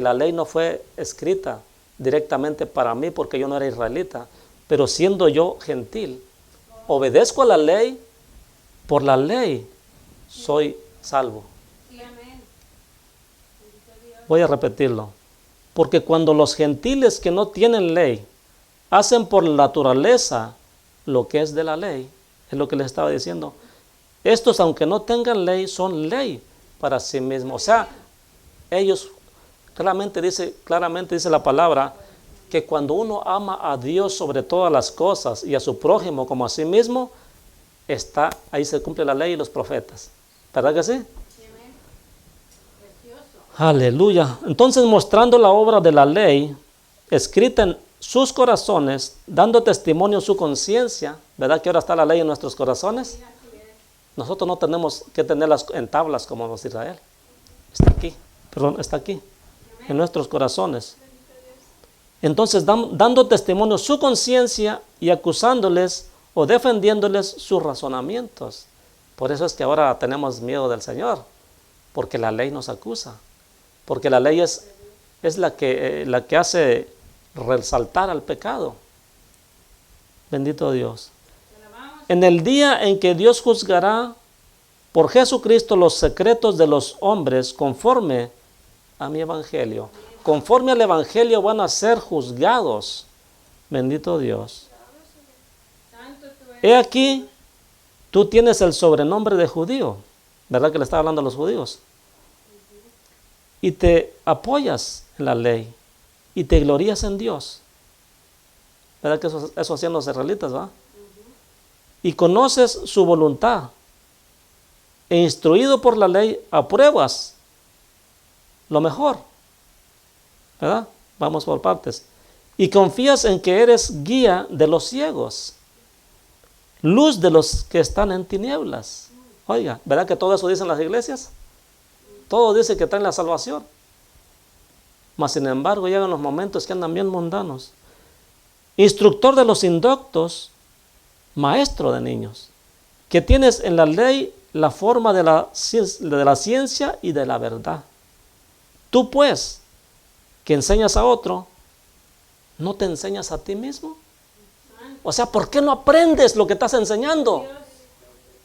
la ley no fue escrita directamente para mí porque yo no era israelita, pero siendo yo gentil, obedezco a la ley por la ley soy salvo. Sí, amén. Bendito Dios. Voy a repetirlo. Porque cuando los gentiles que no tienen ley hacen por la naturaleza lo que es de la ley, es lo que les estaba diciendo. Estos, aunque no tengan ley, son ley para sí mismos. O sea, ellos claramente dice la palabra que cuando uno ama a Dios sobre todas las cosas y a su prójimo como a sí mismo, ahí se cumple la ley y los profetas. ¿Verdad que sí? Sí, amén. Precioso. Aleluya. Entonces, mostrando la obra de la ley escrita en sus corazones, dando testimonio en su conciencia, ¿verdad que ahora está la ley en nuestros corazones? Sí, así es. Nosotros no tenemos que tenerlas en tablas como los de Israel. Está aquí, en nuestros corazones. Entonces, dando testimonio su conciencia y acusándoles o defendiéndoles sus razonamientos. Por eso es que ahora tenemos miedo del Señor, porque la ley nos acusa. Porque la ley es la que hace resaltar al pecado. Bendito Dios. Te alabamos. En el día en que Dios juzgará por Jesucristo los secretos de los hombres conforme a mi evangelio. Conforme al evangelio van a ser juzgados. Bendito Dios. Santo tú eres. He aquí, tú tienes el sobrenombre de judío. ¿Verdad que le estaba hablando a los judíos? Y te apoyas en la ley y te glorías en Dios. ¿Verdad que eso hacían los israelitas, va? Y conoces su voluntad. E instruido por la ley, apruebas lo mejor. ¿Verdad? Vamos por partes. Y confías en que eres guía de los ciegos, luz de los que están en tinieblas. Oiga, ¿verdad que todo eso dicen las iglesias? Todo dice que traen la salvación. Mas sin embargo llegan los momentos que andan bien mundanos. Instructor de los indoctos, maestro de niños, que tienes en la ley la forma de la ciencia y de la verdad. Tú pues, que enseñas a otro, ¿no te enseñas a ti mismo? O sea, ¿por qué no aprendes lo que estás enseñando?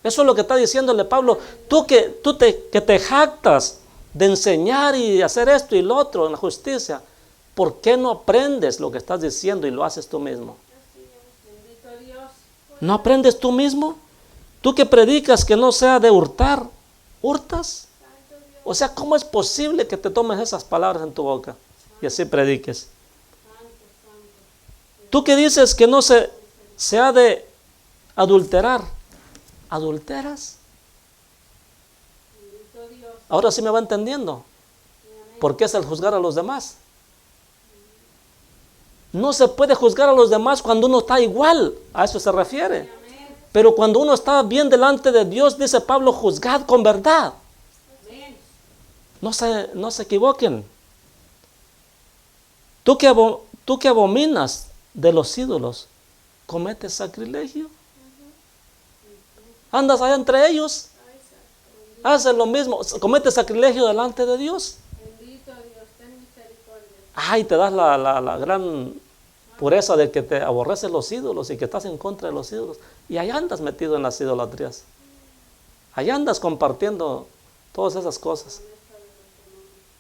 Eso es lo que está diciéndole Pablo. Tú que te jactas de enseñar y hacer esto y lo otro en la justicia, ¿por qué no aprendes lo que estás diciendo y lo haces tú mismo? Bendito Dios. ¿No aprendes tú mismo? Tú que predicas que no sea de hurtar, ¿hurtas? O sea, ¿cómo es posible que te tomes esas palabras en tu boca y así prediques? Tú que dices que no se ha de adulterar, ¿adulteras? Bendito Dios. Ahora sí me va entendiendo. ¿Por qué es el juzgar a los demás? No se puede juzgar a los demás cuando uno está igual, a eso se refiere. Amén. Pero cuando uno está bien delante de Dios, dice Pablo, juzgad con verdad. Amén. No se equivoquen. Tú que abominas de los ídolos, ¿cometes sacrilegio? Andas allá entre ellos, haces lo mismo, cometes sacrilegio delante de Dios. Bendito Dios, ten misericordia. Ay, te das la gran pureza de que te aborreces los ídolos y que estás en contra de los ídolos. Y allá andas metido en las idolatrías. Allá andas compartiendo todas esas cosas.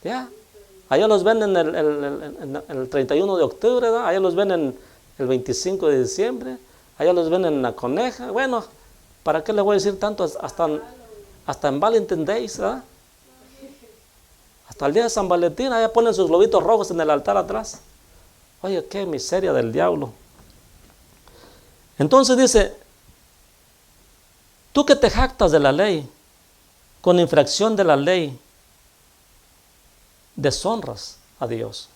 Ya. Allá los ven en el 31 de octubre, ¿verdad? Allá los ven en el 25 de diciembre. Allá los ven en la Coneja. Bueno, ¿para qué le voy a decir tanto? Hasta en Valentine's Day, ¿verdad? Hasta el día de San Valentín, allá ponen sus globitos rojos en el altar atrás. Oye, qué miseria del diablo. Entonces dice, tú que te jactas de la ley, con infracción de la ley, deshonras a Dios.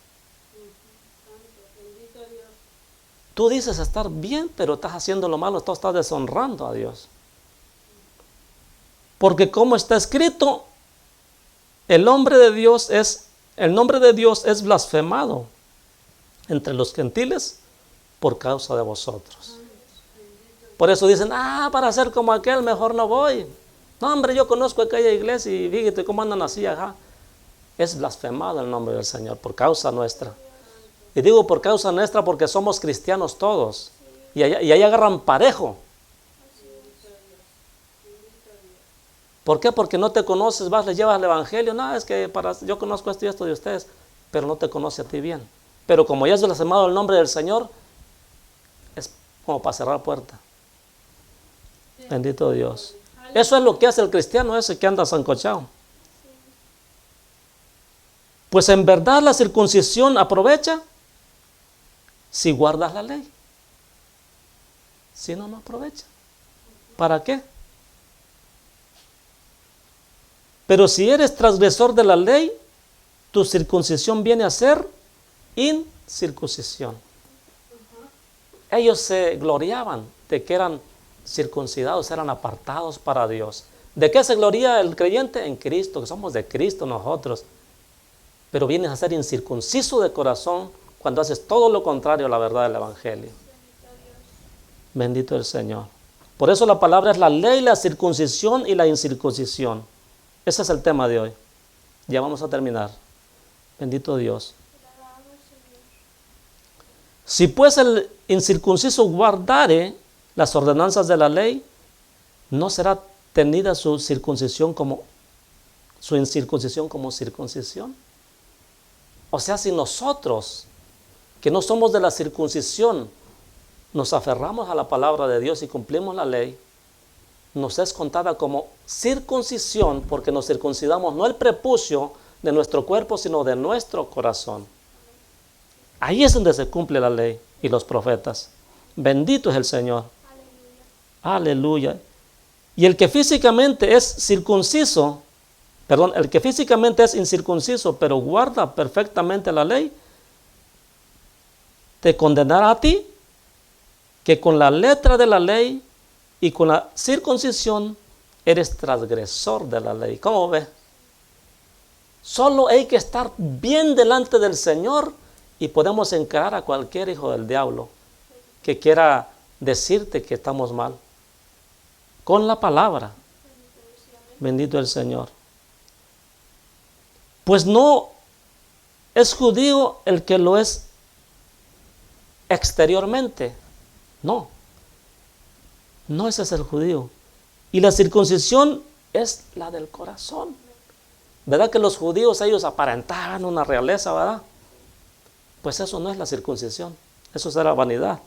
Bendito Dios. Tú dices estar bien, pero estás haciendo lo malo, tú estás deshonrando a Dios. Porque como está escrito, el nombre de Dios es blasfemado entre los gentiles por causa de vosotros. Por eso dicen, para ser como aquel mejor no voy. No, hombre, yo conozco aquella iglesia y fíjate cómo andan así acá. Es blasfemado el nombre del Señor por causa nuestra. Y digo por causa nuestra porque somos cristianos todos. Y ahí agarran parejo. ¿Por qué? Porque no te conoces, vas, le llevas el evangelio. No, es que yo conozco esto y esto de ustedes, pero no te conoce a ti bien. Pero como ya es blasfemado el nombre del Señor, es como para cerrar puerta. Bendito Dios. Eso es lo que hace el cristiano ese que anda sancochado. Pues en verdad la circuncisión aprovecha si guardas la ley. Si no, no aprovecha. ¿Para qué? Pero si eres transgresor de la ley, tu circuncisión viene a ser incircuncisión. Ellos se gloriaban de que eran circuncidados, eran apartados para Dios. ¿De qué se gloria el creyente? En Cristo, que somos de Cristo nosotros. Pero vienes a ser incircunciso de corazón cuando haces todo lo contrario a la verdad del evangelio. Bendito el Señor. Por eso la palabra es la ley, la circuncisión y la incircuncisión. Ese es el tema de hoy. Ya vamos a terminar. Bendito Dios. Si pues el incircunciso guardare las ordenanzas de la ley, no será tenida su incircuncisión como circuncisión. O sea, si nosotros, que no somos de la circuncisión, nos aferramos a la palabra de Dios y cumplimos la ley, nos es contada como circuncisión, porque nos circuncidamos no el prepucio de nuestro cuerpo, sino de nuestro corazón. Ahí es donde se cumple la ley y los profetas. Bendito es el Señor. Aleluya. Y el que físicamente es circunciso, el que físicamente es incircunciso, pero guarda perfectamente la ley, te condenará a ti, que con la letra de la ley y con la circuncisión eres transgresor de la ley. ¿Cómo ve? Solo hay que estar bien delante del Señor y podemos encarar a cualquier hijo del diablo que quiera decirte que estamos mal. Con la palabra. Bendito el Señor. Pues no es judío el que lo es exteriormente. No. No ese es el judío. Y la circuncisión es la del corazón. ¿Verdad que los judíos ellos aparentaban una realeza, verdad? Pues eso no es la circuncisión. Eso será vanidad.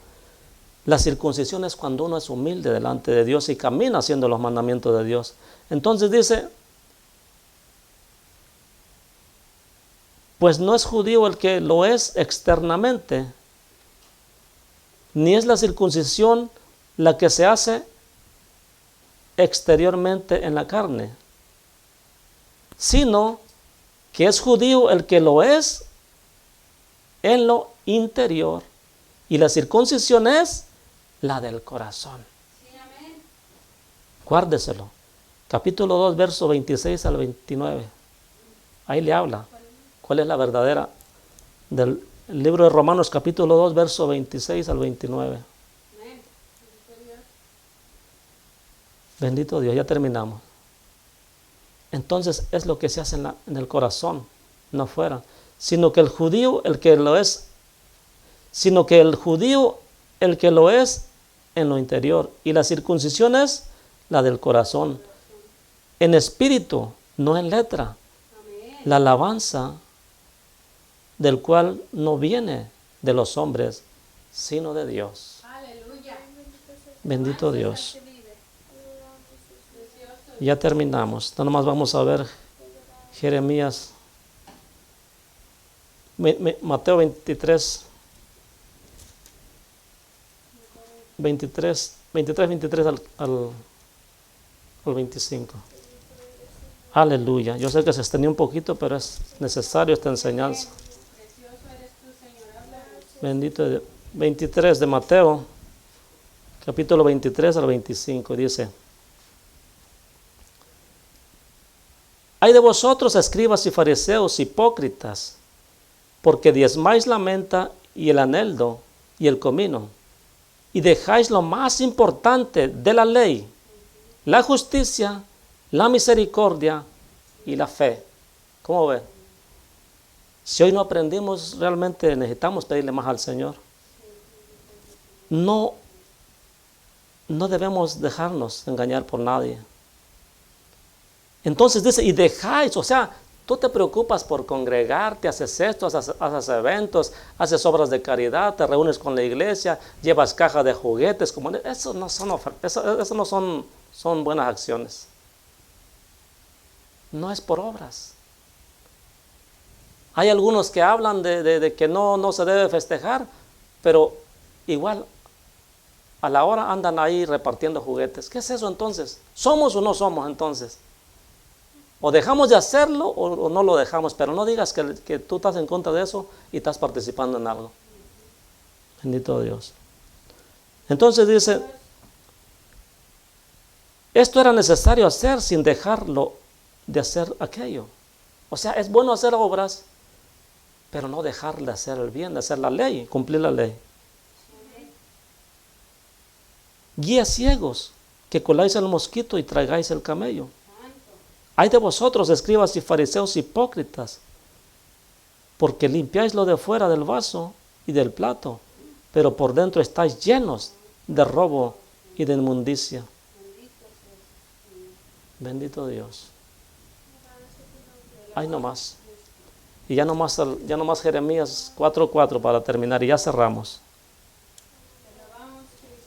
La circuncisión es cuando uno es humilde delante de Dios y camina haciendo los mandamientos de Dios. Entonces dice, pues no es judío el que lo es externamente, ni es la circuncisión la que se hace exteriormente en la carne, sino que es judío el que lo es en lo interior. Y la circuncisión es la del corazón. Sí, amén. Guárdeselo. Capítulo 2, verso 26 al 29. Ahí le habla. ¿Cuál es la verdadera? Del libro de Romanos, capítulo 2, verso 26 al 29. Amén. Bendito Dios, ya terminamos. Entonces es lo que se hace en el corazón, no fuera. Sino que el judío, el que lo es en lo interior. Y la circuncisión es la del corazón. En espíritu, no en letra. Amén. La alabanza del cual no viene de los hombres, sino de Dios. Aleluya. Bendito Dios. Al que vive. Precioso. Ya terminamos. No nomás vamos a ver Jeremías, Mateo 23, 23 al 25. Aleluya. Yo sé que se extendió un poquito, pero es necesario esta enseñanza. Precioso eres tú, Señor. Háblanos. Bendito Dios. 23 de Mateo, capítulo 23 al 25, dice: Hay de vosotros, escribas y fariseos, hipócritas, porque diezmáis la menta y el eneldo y el comino, y dejáis lo más importante de la ley, la justicia, la misericordia y la fe. ¿Cómo ve? Si hoy no aprendimos, realmente necesitamos pedirle más al Señor. No debemos dejarnos engañar por nadie. Entonces dice, y dejáis, o sea, tú te preocupas por congregarte, haces esto, haces eventos, haces obras de caridad, te reúnes con la iglesia, llevas cajas de juguetes, como eso no son eso no son buenas acciones. No es por obras. Hay algunos que hablan de que no se debe festejar, pero igual a la hora andan ahí repartiendo juguetes. ¿Qué es eso entonces? ¿Somos o no somos entonces? O dejamos de hacerlo o no lo dejamos, pero no digas que tú estás en contra de eso y estás participando en algo. Bendito Dios. Entonces dice, esto era necesario hacer sin dejarlo de hacer aquello. O sea, es bueno hacer obras, pero no dejar de hacer el bien, de hacer la ley, cumplir la ley. Guías ciegos, que coláis el mosquito y traigáis el camello. Hay de vosotros, escribas y fariseos hipócritas, porque limpiáis lo de fuera del vaso y del plato, pero por dentro estáis llenos de robo y de inmundicia. Bendito Dios. Ay, no más. Y ya no más Jeremías 4:4 para terminar y ya cerramos.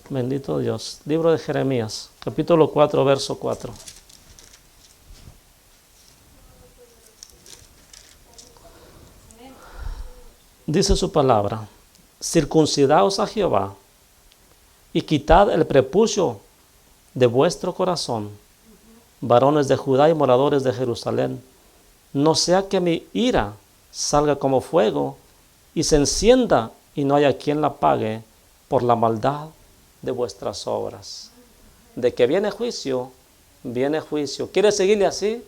Bendito Dios. Libro de Jeremías, capítulo 4, verso 4. Dice su palabra, circuncidaos a Jehová y quitad el prepucio de vuestro corazón, varones de Judá y moradores de Jerusalén, no sea que mi ira salga como fuego y se encienda y no haya quien la apague por la maldad de vuestras obras. De que viene juicio, viene juicio. ¿Quiere seguirle así?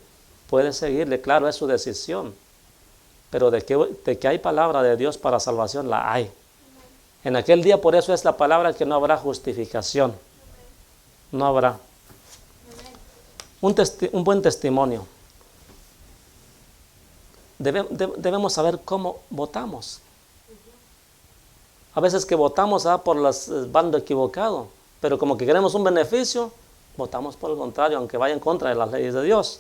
Puede seguirle, claro, es su decisión. Pero de que hay palabra de Dios para salvación, la hay. En aquel día, por eso es la palabra que no habrá justificación. No habrá. Un buen testimonio. Debemos saber cómo votamos. A veces que votamos por el bando equivocado, pero como que queremos un beneficio, votamos por el contrario, aunque vaya en contra de las leyes de Dios.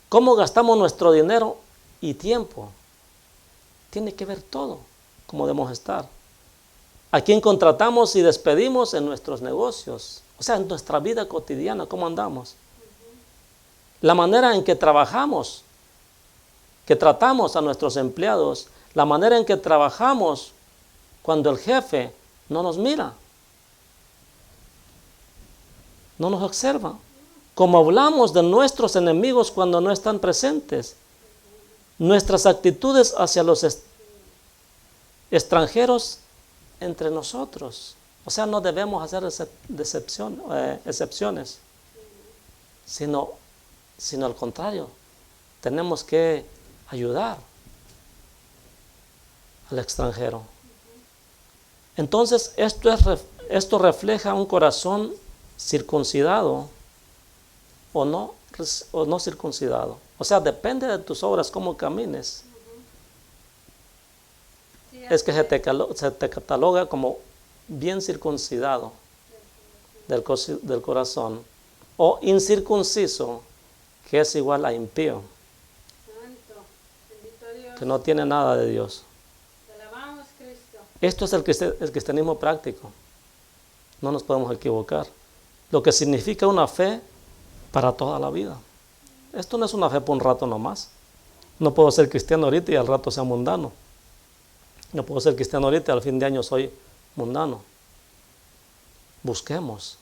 ¿Cómo gastamos nuestro dinero y tiempo? Tiene que ver todo, cómo debemos estar. ¿A quién contratamos y despedimos en nuestros negocios? O sea, en nuestra vida cotidiana, ¿cómo andamos? La manera en que trabajamos, que tratamos a nuestros empleados, la manera en que trabajamos cuando el jefe no nos mira, no nos observa, como hablamos de nuestros enemigos cuando no están presentes, nuestras actitudes hacia los extranjeros entre nosotros. O sea, no debemos hacer excepciones, sino al contrario, tenemos que ayudar al extranjero. Entonces, esto refleja un corazón circuncidado o no circuncidado. O sea, depende de tus obras, cómo camines. Es que se te cataloga como bien circuncidado del corazón, o incircunciso, que es igual a impío, que no tiene nada de Dios. Esto es el cristianismo práctico. No nos podemos equivocar. Lo que significa una fe para toda la vida. Esto no es una fe por un rato nomás. No puedo ser cristiano ahorita y al rato sea mundano. No puedo ser cristiano ahorita y al fin de año soy mundano. Busquemos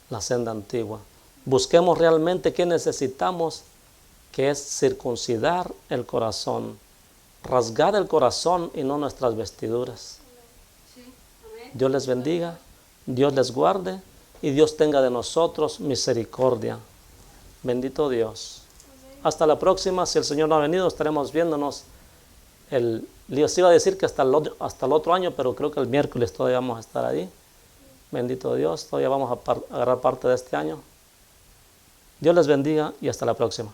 la senda antigua. Busquemos realmente qué necesitamos, que es circuncidar el corazón, rasgar el corazón y no nuestras vestiduras. Dios les bendiga, Dios les guarde y Dios tenga de nosotros misericordia. Bendito Dios. Hasta la próxima. Si el Señor no ha venido, estaremos viéndonos. Les iba a decir que hasta el otro año, pero creo que el miércoles todavía vamos a estar ahí. Bendito Dios, todavía vamos a agarrar parte de este año. Dios les bendiga y hasta la próxima.